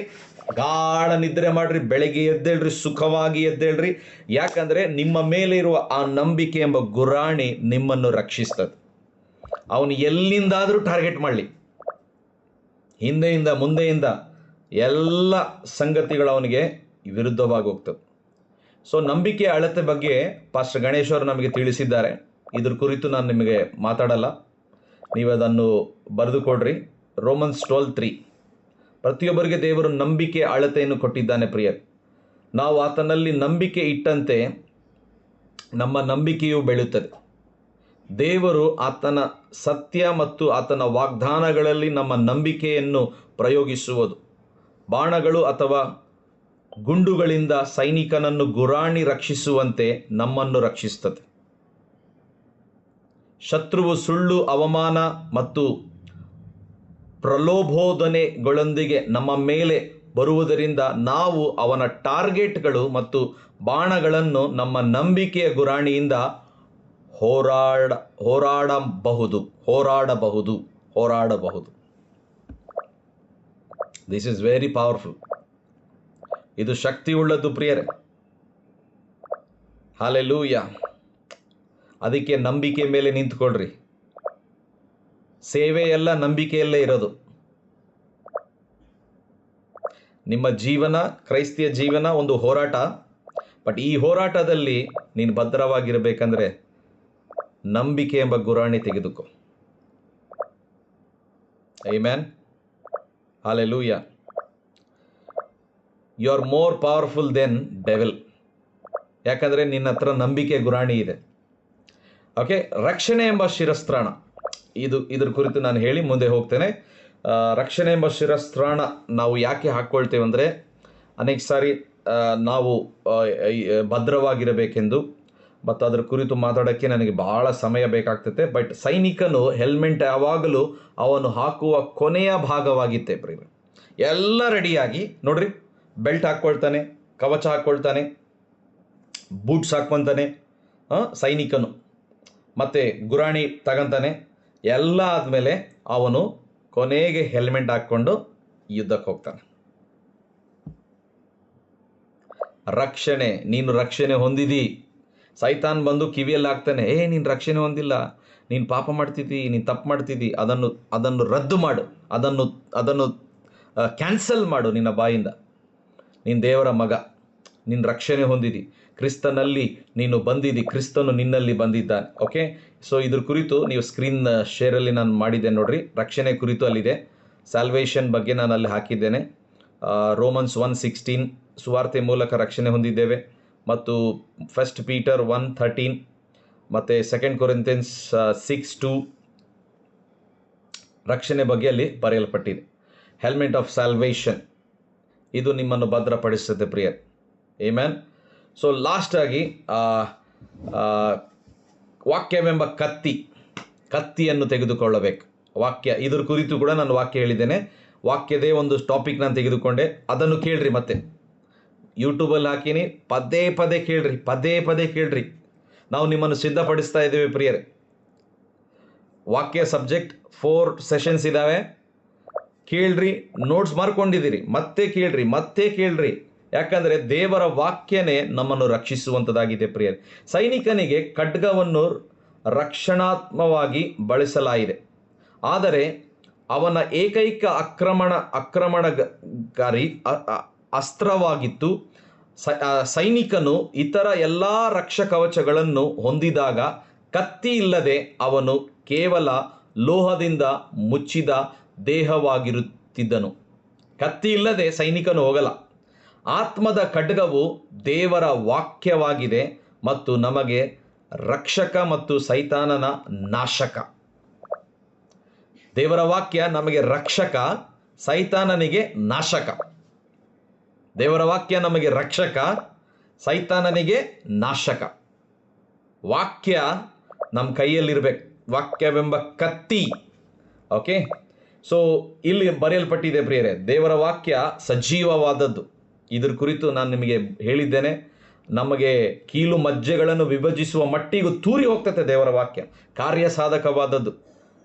Speaker 1: ಗಾಢ ನಿದ್ರೆ ಮಾಡ್ರಿ, ಬೆಳಗ್ಗೆ ಎದ್ದೇಳ್ರಿ, ಸುಖವಾಗಿ ಎದ್ದೇಳ್ರಿ. ಯಾಕಂದರೆ ನಿಮ್ಮ ಮೇಲೆ ಇರುವ ಆ ನಂಬಿಕೆ ಎಂಬ ಗುರಾಣಿ ನಿಮ್ಮನ್ನು ರಕ್ಷಿಸ್ತದೆ. ಅವನು ಎಲ್ಲಿಂದಾದರೂ ಟಾರ್ಗೆಟ್ ಮಾಡಲಿ, ಹಿಂದೆಯಿಂದ ಮುಂದೆಯಿಂದ ಎಲ್ಲ ಸಂಗತಿಗಳು ಅವನಿಗೆ ವಿರುದ್ಧವಾಗಿ ಹೋಗ್ತವೆ. ಸೊ ನಂಬಿಕೆಯ ಅಳತೆ ಬಗ್ಗೆ ಪಾಸ್ಟರ್ ಗಣೇಶ್ ಅವರು ನಮಗೆ ತಿಳಿಸಿದ್ದಾರೆ. ಇದ್ರ ಕುರಿತು ನಾನು ನಿಮಗೆ ಮಾತಾಡಲ್ಲ, ನೀವು ಅದನ್ನು ಬರೆದುಕೊಡ್ರಿ. ರೋಮನ್ಸ್ 12:3. ಪ್ರತಿಯೊಬ್ಬರಿಗೆ ದೇವರು ನಂಬಿಕೆ ಅಳತೆಯನ್ನು ಕೊಟ್ಟಿದ್ದಾನೆ ಪ್ರಿಯರ್. ನಾವು ಆತನಲ್ಲಿ ನಂಬಿಕೆ ಇಟ್ಟಂತೆ ನಮ್ಮ ನಂಬಿಕೆಯು ಬೆಳೆಯುತ್ತದೆ. ದೇವರು ಆತನ ಸತ್ಯ ಮತ್ತು ಆತನ ವಾಗ್ದಾನಗಳಲ್ಲಿ ನಮ್ಮ ನಂಬಿಕೆಯನ್ನು ಪ್ರಯೋಗಿಸುವುದು. ಬಾಣಗಳು ಅಥವಾ ಗುಂಡುಗಳಿಂದ ಸೈನಿಕನನ್ನು ಗುರಾಣಿ ರಕ್ಷಿಸುವಂತೆ ನಮ್ಮನ್ನು ರಕ್ಷಿಸುತ್ತದೆ. ಶತ್ರುವು ಸುಳ್ಳು, ಅವಮಾನ ಮತ್ತು ಪ್ರಲೋಭೋದನೆಗಳೊಂದಿಗೆ ನಮ್ಮ ಮೇಲೆ ಬರುವುದರಿಂದ ನಾವು ಅವನ ಟಾರ್ಗೆಟ್ಗಳು ಮತ್ತು ಬಾಣಗಳನ್ನು ನಮ್ಮ ನಂಬಿಕೆಯ ಗುರಾಣಿಯಿಂದ ಹೋರಾಡಬಹುದು. This is very powerful. ಇದು ಶಕ್ತಿ ಉಳ್ಳದ್ದು ಪ್ರಿಯರೇ. ಹಲ್ಲೆಲೂಯಾ. ಅದಕ್ಕೆ ನಂಬಿಕೆ ಮೇಲೆ ನಿಂತ್ಕೊಳ್ರಿ. ಸೇವೆ ಎಲ್ಲ ನಂಬಿಕೆಯಲ್ಲೇ ಇರೋದು. ನಿಮ್ಮ ಜೀವನ, ಕ್ರೈಸ್ತಿಯ ಜೀವನ ಒಂದು ಹೋರಾಟ. ಬಟ್ ಈ ಹೋರಾಟದಲ್ಲಿ ನೀನು ಭದ್ರವಾಗಿರಬೇಕಂದ್ರೆ ನಂಬಿಕೆ ಎಂಬ ಗುರಾಣಿ ತೆಗೆದುಕೋ. Amen. Hallelujah. You are more powerful than devil. ಯಾಕಂದರೆ ನಿನ್ನ ಹತ್ರ ನಂಬಿಕೆ ಗುರಾಣಿ ಇದೆ. ಓಕೆ, ರಕ್ಷಣೆ ಎಂಬ ಶಿರಸ್ತ್ರಾಣ, ಇದ್ರ ಕುರಿತು ನಾನು ಹೇಳಿ ಮುಂದೆ ಹೋಗ್ತೇನೆ. ರಕ್ಷಣೆ ಎಂಬ ಶಿರಸ್ತ್ರಾಣ ನಾವು ಯಾಕೆ ಹಾಕ್ಕೊಳ್ತೇವೆ ಅಂದರೆ, ಅನೇಕ ಸಾರಿ ನಾವು ಭದ್ರವಾಗಿರಬೇಕೆಂದು, ಮತ್ತು ಅದರ ಕುರಿತು ಮಾತಾಡೋಕ್ಕೆ ನನಗೆ ಭಾಳ ಸಮಯ ಬೇಕಾಗ್ತೈತೆ. ಬಟ್ ಸೈನಿಕನು ಹೆಲ್ಮೆಟ್ ಯಾವಾಗಲೂ ಅವನು ಹಾಕುವ ಕೊನೆಯ ಭಾಗವಾಗಿತ್ತೆ ಪ್ರಿಯ. ಎಲ್ಲ ರೆಡಿಯಾಗಿ ನೋಡ್ರಿ, ಬೆಲ್ಟ್ ಹಾಕ್ಕೊಳ್ತಾನೆ, ಕವಚ ಹಾಕ್ಕೊಳ್ತಾನೆ, ಬೂಟ್ಸ್ ಹಾಕ್ಕೊತಾನೆ ಸೈನಿಕನು, ಮತ್ತು ಗುರಾಣಿ ತಗೊಂತಾನೆ. ಎಲ್ಲ ಆದಮೇಲೆ ಅವನು ಕೊನೆಗೆ ಹೆಲ್ಮೆಟ್ ಹಾಕ್ಕೊಂಡು ಯುದ್ಧಕ್ಕೆ ಹೋಗ್ತಾನೆ. ರಕ್ಷಣೆ, ನೀನು ರಕ್ಷಣೆ ಹೊಂದಿದಿ. ಸೈತಾನ್ ಬಂದು ಕಿವಿಯಲ್ಲಿ ಹಾಕ್ತಾನೆ, ನೀನು ರಕ್ಷಣೆ ಹೊಂದಿಲ್ಲ, ನೀನು ಪಾಪ ಮಾಡ್ತಿದ್ದಿ, ನೀನು ತಪ್ಪು ಮಾಡ್ತಿದ್ದಿ, ಅದನ್ನು ರದ್ದು ಮಾಡು, ಅದನ್ನು ಕ್ಯಾನ್ಸಲ್ ಮಾಡು ನಿನ್ನ ಬಾಯಿಂದ. ನೀನು ದೇವರ ಮಗ, ನೀನು ರಕ್ಷಣೆ ಹೊಂದಿದಿ. ಕ್ರಿಸ್ತನಲ್ಲಿ ನೀನು ಬಂದಿದ್ದಿ, ಕ್ರಿಸ್ತನು ನಿನ್ನಲ್ಲಿ ಬಂದಿದ್ದಾನೆ. ಓಕೆ, ಸೊ ಇದ್ರ ಕುರಿತು ನೀವು ಸ್ಕ್ರೀನ್ ಶೇರಲ್ಲಿ ನಾನು ಮಾಡಿದ್ದೇನೆ ನೋಡ್ರಿ. ರಕ್ಷಣೆ ಕುರಿತು ಅಲ್ಲಿದೆ. ಸ್ಯಾಲ್ವೇಷನ್ ಬಗ್ಗೆ ನಾನು ಅಲ್ಲಿ ಹಾಕಿದ್ದೇನೆ. ರೋಮನ್ಸ್ 1:16 ಸುವಾರ್ತೆ ಮೂಲಕ ರಕ್ಷಣೆ ಹೊಂದಿದ್ದೇವೆ, ಮತ್ತು 1 ಪೀಟರ್ 1:13 ಮತ್ತು 2 ಕೊರಿಂಥಿಯನ್ಸ್ 6:2 ರಕ್ಷಣೆ ಬಗ್ಗೆ ಅಲ್ಲಿ ಬರೆಯಲ್ಪಟ್ಟಿದೆ. ಹೆಲ್ಮೆಟ್ ಆಫ್ ಸ್ಯಾಲ್ವೇಷನ್, ಇದು ನಿಮ್ಮನ್ನು ಭದ್ರಪಡಿಸುತ್ತೆ ಪ್ರಿಯರ್. ಆಮೆನ್. ಸೊ ಲಾಸ್ಟ್ ಆಗಿ ವಾಕ್ಯವೆಂಬ ಕತ್ತಿಯನ್ನು ತೆಗೆದುಕೊಳ್ಳಬೇಕು. ವಾಕ್ಯ, ಇದ್ರ ಕುರಿತು ಕೂಡ ನಾನು ವಾಕ್ಯ ಹೇಳಿದ್ದೇನೆ. ವಾಕ್ಯದೇ ಒಂದು ಟಾಪಿಕ್ ನಾನು ತೆಗೆದುಕೊಂಡೆ, ಅದನ್ನು ಕೇಳ್ರಿ. ಮತ್ತೆ ಯೂಟ್ಯೂಬಲ್ಲಿ ಹಾಕೀನಿ, ಪದೇ ಪದೇ ಕೇಳ್ರಿ. ನಾವು ನಿಮ್ಮನ್ನು ಸಿದ್ಧಪಡಿಸ್ತಾ ಇದ್ದೇವೆ ಪ್ರಿಯರೇ. ವಾಕ್ಯ ಸಬ್ಜೆಕ್ಟ್ 4 ಸೆಷನ್ಸ್ ಇದ್ದಾವೆ. ಕೇಳ್ರಿ, ನೋಟ್ಸ್ ಮಾಡ್ಕೊಂಡಿದ್ದೀರಿ, ಮತ್ತೆ ಕೇಳ್ರಿ. ಯಾಕಂದರೆ ದೇವರ ವಾಕ್ಯನೇ ನಮ್ಮನ್ನು ರಕ್ಷಿಸುವಂಥದ್ದಾಗಿದೆ ಪ್ರಿಯರೇ. ಸೈನಿಕನಿಗೆ ಖಡ್ಗವನ್ನು ರಕ್ಷಣಾತ್ಮಕವಾಗಿ ಬಳಸಲಾಗಿದೆ, ಆದರೆ ಅವನ ಏಕೈಕ ಆಕ್ರಮಣಕಾರಿ ಅಸ್ತ್ರವಾಗಿತ್ತು. ಸೈನಿಕನು ಇತರ ಎಲ್ಲ ರಕ್ಷಕವಚಗಳನ್ನು ಹೊಂದಿದಾಗ ಕತ್ತಿ ಇಲ್ಲದೆ ಅವನು ಕೇವಲ ಲೋಹದಿಂದ ಮುಚ್ಚಿದ ದೇಹವಾಗಿರುತ್ತಿದ್ದನು. ಕತ್ತಿ ಇಲ್ಲದೆ ಸೈನಿಕನು ಹೋಗಲ್ಲ. ಆತ್ಮದ ಖಡ್ಗವು ದೇವರ ವಾಕ್ಯವಾಗಿದೆ ಮತ್ತು ನಮಗೆ ರಕ್ಷಕ ಮತ್ತು ಸೈತಾನನ ನಾಶಕ. ದೇವರ ವಾಕ್ಯ ನಮಗೆ ರಕ್ಷಕ, ಸೈತಾನನಿಗೆ ನಾಶಕ. ದೇವರ ವಾಕ್ಯ ನಮಗೆ ರಕ್ಷಕ, ಸೈತಾನನಿಗೆ ನಾಶಕ. ವಾಕ್ಯ ನಮ್ಮ ಕೈಯಲ್ಲಿರ್ಬೇಕು, ವಾಕ್ಯವೆಂಬ ಕತ್ತಿ. ಓಕೆ, ಸೊ ಇಲ್ಲಿ ಬರೆಯಲ್ಪಟ್ಟಿದೆ ಪ್ರಿಯರೇ, ದೇವರ ವಾಕ್ಯ ಸಜೀವವಾದದ್ದು. ಇದ್ರ ಕುರಿತು ನಾನು ನಿಮಗೆ ಹೇಳಿದ್ದೇನೆ. ನಮಗೆ ಕೀಲು ಮಜ್ಜೆಗಳನ್ನು ವಿಭಜಿಸುವ ಮಟ್ಟಿಗೂ ತೂರಿ ಹೋಗ್ತದೆ ದೇವರ ವಾಕ್ಯ, ಕಾರ್ಯಸಾಧಕವಾದದ್ದು.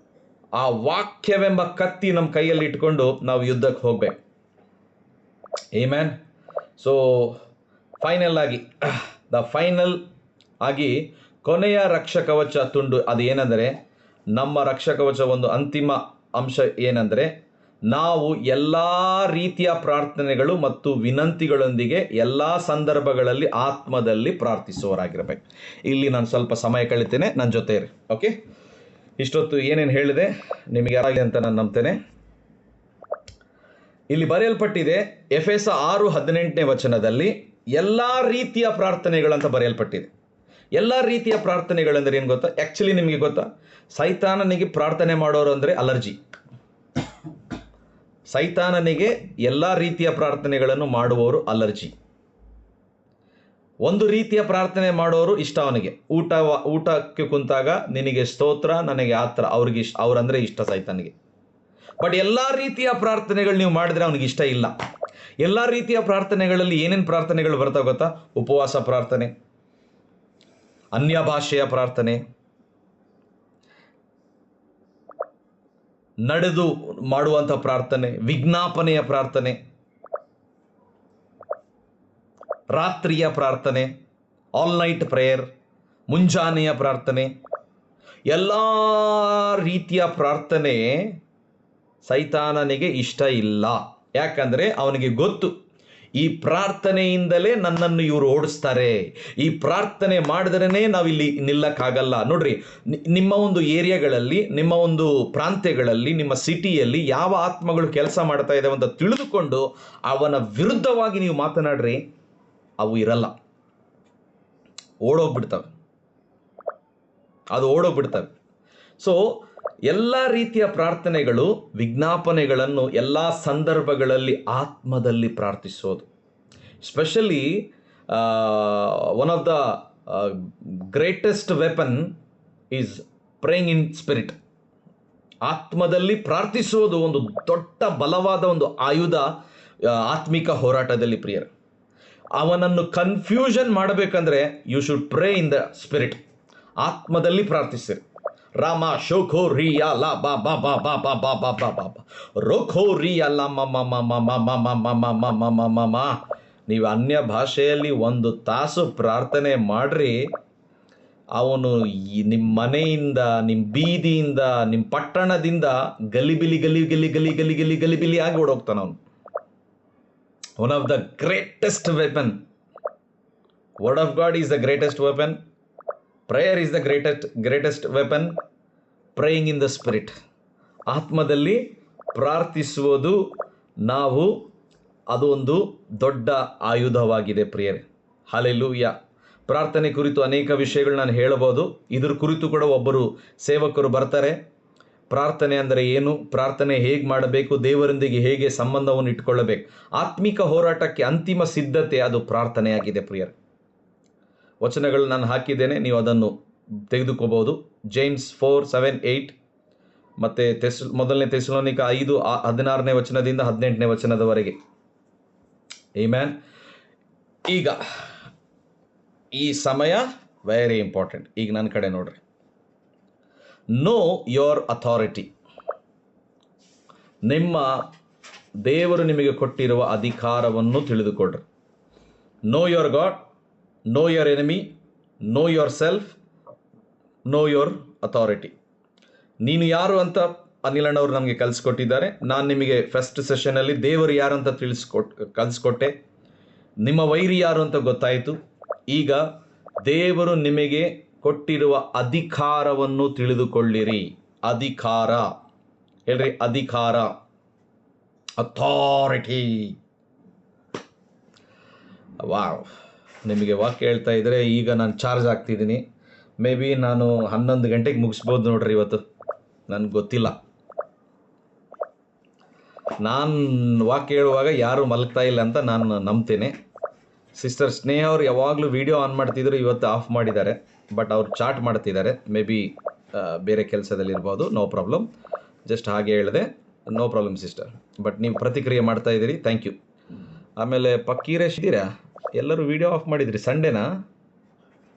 Speaker 1: ಆ ವಾಕ್ಯವೆಂಬ ಕತ್ತಿ ನಮ್ಮ ಕೈಯಲ್ಲಿ ಇಟ್ಕೊಂಡು ನಾವು ಯುದ್ಧಕ್ಕೆ ಹೋಗ್ಬೇಕು. ಆಮೆನ್. ಸೊ ಫೈನಲ್ ಆಗಿ ಕೊನೆಯ ರಕ್ಷಕವಚ ತುಂಡು ಅದು ಏನಂದರೆ, ನಮ್ಮ ರಕ್ಷಕವಚ ಒಂದು ಅಂತಿಮ ಅಂಶ ಏನಂದರೆ, ನಾವು ಎಲ್ಲ ರೀತಿಯ ಪ್ರಾರ್ಥನೆಗಳು ಮತ್ತು ವಿನಂತಿಗಳೊಂದಿಗೆ ಎಲ್ಲ ಸಂದರ್ಭಗಳಲ್ಲಿ ಆತ್ಮದಲ್ಲಿ ಪ್ರಾರ್ಥಿಸುವವರಾಗಿರಬೇಕು. ಇಲ್ಲಿ ನಾನು ಸ್ವಲ್ಪ ಸಮಯ ಕಳಿತೇನೆ, ನನ್ನ ಜೊತೆ ಇರಿ. ಓಕೆ, ಇಷ್ಟೊತ್ತು ಏನೇನು ಹೇಳಿದೆ ನಿಮಗೆ ಆಗಲಿ ಅಂತ ನಾನು ನಂಬ್ತೇನೆ. ಇಲ್ಲಿ ಬರೆಯಲ್ಪಟ್ಟಿದೆ ಎಫೆಸ 6:18 ವಚನದಲ್ಲಿ ಎಲ್ಲ ರೀತಿಯ ಪ್ರಾರ್ಥನೆಗಳಂತ ಬರೆಯಲ್ಪಟ್ಟಿದೆ. ಎಲ್ಲ ರೀತಿಯ ಪ್ರಾರ್ಥನೆಗಳಂದ್ರೆ ಏನು ಗೊತ್ತಾ? ಆ್ಯಕ್ಚುಲಿ ನಿಮಗೆ ಗೊತ್ತಾ, ಸೈತಾನನಿಗೆ ಪ್ರಾರ್ಥನೆ ಮಾಡೋರು ಅಂದರೆ ಅಲರ್ಜಿ. ಸೈತಾನನಿಗೆ ಎಲ್ಲ ರೀತಿಯ ಪ್ರಾರ್ಥನೆಗಳನ್ನು ಮಾಡುವವರು ಅಲರ್ಜಿ. ಒಂದು ರೀತಿಯ ಪ್ರಾರ್ಥನೆ ಮಾಡೋರು ಇಷ್ಟ ಅವನಿಗೆ. ಊಟಕ್ಕೆ ಕುಂತಾಗ ನಿನಗೆ ಸ್ತೋತ್ರ, ನನಗೆ ಆತ್ರ, ಅವ್ರಂದ್ರೆ ಇಷ್ಟ ಸೈತಾನಿಗೆ. ಬಟ್ ಎಲ್ಲ ರೀತಿಯ ಪ್ರಾರ್ಥನೆಗಳು ನೀವು ಮಾಡಿದ್ರೆ ಅವನಿಗೆ ಇಷ್ಟ ಇಲ್ಲ. ಎಲ್ಲ ರೀತಿಯ ಪ್ರಾರ್ಥನೆಗಳಲ್ಲಿ ಏನೇನು ಪ್ರಾರ್ಥನೆಗಳು ಬರ್ತಾವೆ ಗೊತ್ತಾ? ಉಪವಾಸ ಪ್ರಾರ್ಥನೆ, ಅನ್ಯ ಭಾಷೆಯ ಪ್ರಾರ್ಥನೆ, ನಡೆದು ಮಾಡುವಂಥ ಪ್ರಾರ್ಥನೆ, ವಿಜ್ಞಾಪನೆಯ ಪ್ರಾರ್ಥನೆ, ರಾತ್ರಿಯ ಪ್ರಾರ್ಥನೆ, ಆಲ್ ನೈಟ್ ಪ್ರೇಯರ್, ಮುಂಜಾನೆಯ ಪ್ರಾರ್ಥನೆ. ಎಲ್ಲ ರೀತಿಯ ಪ್ರಾರ್ಥನೆ ಸೈತಾನನಿಗೆ ಇಷ್ಟ ಇಲ್ಲ. ಯಾಕಂದರೆ ಅವನಿಗೆ ಗೊತ್ತು, ಈ ಪ್ರಾರ್ಥನೆಯಿಂದಲೇ ನನ್ನನ್ನು ಇವರು ಓಡಿಸ್ತಾರೆ, ಈ ಪ್ರಾರ್ಥನೆ ಮಾಡಿದ್ರೇ ನಾವಿಲ್ಲಿ ನಿಲ್ಲಕ್ಕಾಗಲ್ಲ. ನೋಡ್ರಿ, ನಿಮ್ಮ ಒಂದು ಏರಿಯಾಗಳಲ್ಲಿ, ನಿಮ್ಮ ಒಂದು ಪ್ರಾಂತ್ಯಗಳಲ್ಲಿ, ನಿಮ್ಮ ಸಿಟಿಯಲ್ಲಿ ಯಾವ ಆತ್ಮಗಳು ಕೆಲಸ ಮಾಡ್ತಾ ಇದ್ದಾವೆ ಅಂತ ತಿಳಿದುಕೊಂಡು ಅವನ ವಿರುದ್ಧವಾಗಿ ನೀವು ಮಾತನಾಡ್ರಿ, ಅವು ಇರಲ್ಲ, ಓಡೋಗ್ಬಿಡ್ತವೆ. ಸೊ ಎಲ್ಲ ರೀತಿಯ ಪ್ರಾರ್ಥನೆಗಳು, ವಿಜ್ಞಾಪನೆಗಳನ್ನು ಎಲ್ಲ ಸಂದರ್ಭಗಳಲ್ಲಿ ಆತ್ಮದಲ್ಲಿ ಪ್ರಾರ್ಥಿಸೋದು. Specially one of the greatest weapon is praying in spirit. ಆತ್ಮದಲ್ಲಿ ಪ್ರಾರ್ಥಿಸೋದು ಒಂದು ದೊಡ್ಡ ಬಲವಾದ ಒಂದು ಆಯುಧ ಆತ್ಮಿಕ ಹೋರಾಟದಲ್ಲಿ ಪ್ರಿಯರ. ಅವನನ್ನು ಕನ್ಫ್ಯೂಷನ್ ಮಾಡಬೇಕಂದ್ರೆ you should pray in the spirit. ಆತ್ಮದಲ್ಲಿ ಪ್ರಾರ್ಥಿಸಿರಿ. ರಾಮ ಶೋಖೋ ರಿಯಾ ಲಾ ಬಾ ಬಾ ಬಾ ಬಾ ಬಾ ಬಾ ಬಾ ಬಾ ಬಾ ಬಾ ರೋಖೋ ರಿಯಾ ಲಾ ಮ ಮ ಮ ಮ ಮ ಮ ಮ ಮ ಮ ಮ ಮ ಮ ಮ. ನೀವು ಅನ್ಯ ಭಾಷೆಯಲ್ಲಿ 1 ತಾಸು ಪ್ರಾರ್ಥನೆ ಮಾಡ್ರಿ, ಅವನು ನಿಮ್ಮ ಮನೆಯಿಂದ, ನಿಮ್ಮ ಬೀದಿಯಿಂದ, ನಿಮ್ಮ ಪಟ್ಟಣದಿಂದ ಗಲಿಬಿಲಿ ಗಲಿಬಿಲಿ ಆಗಿ ಓಡೋಗ್ತಾನೆ ಅವನು. One of the greatest weapon word of god is the greatest weapon. Prayer is the greatest weapon. Praying in the spirit, ಆತ್ಮದಲ್ಲಿ ಪ್ರಾರ್ಥಿಸುವುದು ಅದು ಒಂದು ದೊಡ್ಡ ಆಯುಧವಾಗಿದೆ ಪ್ರಿಯರೇ. ಹಲ್ಲೆಲೂಯಾ. ಪ್ರಾರ್ಥನೆ ಕುರಿತು ಅನೇಕ ವಿಷಯಗಳು ನಾನು ಹೇಳಬಹುದು. ಇದ್ರ ಕುರಿತು ಕೂಡ ಒಬ್ಬರು ಸೇವಕರು ಬರ್ತಾರೆ. ಪ್ರಾರ್ಥನೆ ಅಂದರೆ ಏನು, ಪ್ರಾರ್ಥನೆ ಹೇಗೆ ಮಾಡಬೇಕು, ದೇವರೊಂದಿಗೆ ಹೇಗೆ ಸಂಬಂಧವನ್ನು ಇಟ್ಕೊಳ್ಳಬೇಕು, ಆತ್ಮಿಕ ಹೋರಾಟಕ್ಕೆ ಅಂತಿಮ ಸಿದ್ಧತೆ ಅದು ಪ್ರಾರ್ಥನೆಯಾಗಿದೆ ಪ್ರಿಯರೇ. ವಚನಗಳು ನಾನು ಹಾಕಿದ್ದೇನೆ, ನೀವು ಅದನ್ನು ತೆಗೆದುಕೋಬಹುದು. ಜೇಮ್ಸ್ 4:7-8 ಮತ್ತು ಮೊದಲನೇ ಥೆಸಲೋನಿಕ 5:16ನೇ ವಚನದಿಂದ 18ನೇ ವಚನದವರೆಗೆ. ಆಮೆನ್. ಈಗ ಈ ಸಮಯ ವೆರಿ ಇಂಪಾರ್ಟೆಂಟ್. ಈಗ ನನ್ನ ಕಡೆ ನೋಡ್ರಿ. Know your authority. ನಿಮ್ಮ ದೇವರು ನಿಮಗೆ ಕೊಟ್ಟಿರುವ ಅಧಿಕಾರವನ್ನು ತಿಳಿದುಕೊಳ್ಳ್ರಿ. Know your God, know your enemy, know your self, know your authority. ನೀನು ಯಾರು ಅಂತ ಅನಿಲಣ್ಣವರು ನಮಗೆ ಕಲಿಸ್ಕೊಟ್ಟಿದ್ದಾರೆ. ನಾನು ನಿಮಗೆ ಫಸ್ಟ್ ಸೆಷನಲ್ಲಿ ದೇವರು ಯಾರು ಅಂತ ಕಲಿಸ್ಕೊಟ್ಟೆ. ನಿಮ್ಮ ವೈರಿ ಯಾರು ಅಂತ ಗೊತ್ತಾಯಿತು. ಈಗ ದೇವರು ನಿಮಗೆ ಕೊಟ್ಟಿರುವ ಅಧಿಕಾರವನ್ನು ತಿಳಿದುಕೊಳ್ಳಿರಿ. ಅಧಿಕಾರ ಹೇಳ್ರಿ, ಅಧಿಕಾರ, ಅಥಾರಿಟಿ. ವಾವ್. ನಿಮಗೆ ವಾಕ್ಯ ಹೇಳ್ತಾ ಇದ್ರೆ ಈಗ ನಾನು ಚಾರ್ಜ್ ಆಗ್ತಿದ್ದೀನಿ. ಮೇ ಬಿ ನಾನು 11 ಗಂಟೆಗೆ ಮುಗಿಸ್ಬೋದು ನೋಡ್ರಿ ಇವತ್ತು, ನನಗೆ ಗೊತ್ತಿಲ್ಲ. ನಾನು ವಾಕ್ಯ ಹೇಳುವಾಗ ಯಾರು ಮಲಗ್ತಾ ಇಲ್ಲ ಅಂತ ನಾನು ನಂಬ್ತೇನೆ. ಸಿಸ್ಟರ್ ಸ್ನೇಹ ಅವ್ರು ಯಾವಾಗಲೂ ವಿಡಿಯೋ ಆನ್ ಮಾಡ್ತಿದ್ರು, ಇವತ್ತು ಆಫ್ ಮಾಡಿದ್ದಾರೆ. ಬಟ್ ಅವ್ರು ಚಾಟ್ ಮಾಡ್ತಿದ್ದಾರೆ. ಮೇ ಬಿ ಬೇರೆ ಕೆಲಸದಲ್ಲಿರ್ಬೋದು. ನೋ ಪ್ರಾಬ್ಲಮ್, ಜಸ್ಟ್ ಹಾಗೆ ಹೇಳಿದೆ. No problem sister. ಬಟ್ ನೀವು ಪ್ರತಿಕ್ರಿಯೆ ಮಾಡ್ತಾ ಇದ್ದೀರಿ, ಥ್ಯಾಂಕ್ ಯು. ಆಮೇಲೆ ಪಕ್ಕೀರೇಶ್ ಇದ್ದೀರಾ? ಎಲ್ಲರೂ ವಿಡಿಯೋ ಆಫ್ ಮಾಡಿದ್ರಿ. ಸಂಡೇನಾ?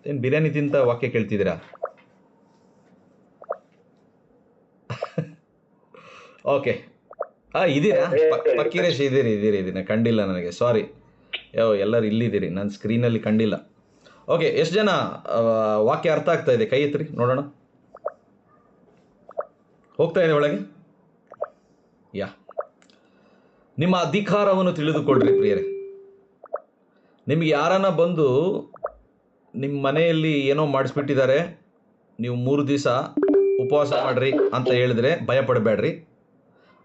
Speaker 1: ಏನು ಬಿರಿಯಾನಿ ತಿಂತ ವಾಕ್ಯ ಕೇಳ್ತಿದ್ದೀರಾ? ಓಕೆ, ಇದ್ದೀರಾ? ಪಕ್ಕೀರೇಶ್ ಇದ್ದೀರಿ. ಕಂಡಿಲ್ಲ ನನಗೆ, ಸಾರಿ. ಎಲ್ಲರೂ ಇಲ್ಲಿದ್ದೀರಿ, ನನ್ನ ಸ್ಕ್ರೀನಲ್ಲಿ ಕಂಡಿಲ್ಲ. ಓಕೆ, ಎಷ್ಟು ಜನ ವಾಕ್ಯ ಅರ್ಥ ಆಗ್ತಾ ಇದೆ? ಕೈ ಎತ್ತಿರಿ ನೋಡೋಣ. ಹೋಗ್ತಾ ಇದೆ ಒಳಗೆ? ಯಾ. ನಿಮ್ಮ ಅಧಿಕಾರವನ್ನು ತಿಳಿದುಕೊಳ್ಳ್ರಿ ಪ್ರಿಯರೇ. ನಿಮ್ಗೆ ಯಾರನ್ನ ಬಂದು ನಿಮ್ಮ ಮನೆಯಲ್ಲಿ ಏನೋ ಮಾಡಿಸ್ಬಿಟ್ಟಿದ್ದಾರೆ, ನೀವು 3 ದಿವಸ ಉಪವಾಸ ಮಾಡ್ರಿ ಅಂತ ಹೇಳಿದ್ರೆ ಭಯಪಡಬೇಡ್ರಿ.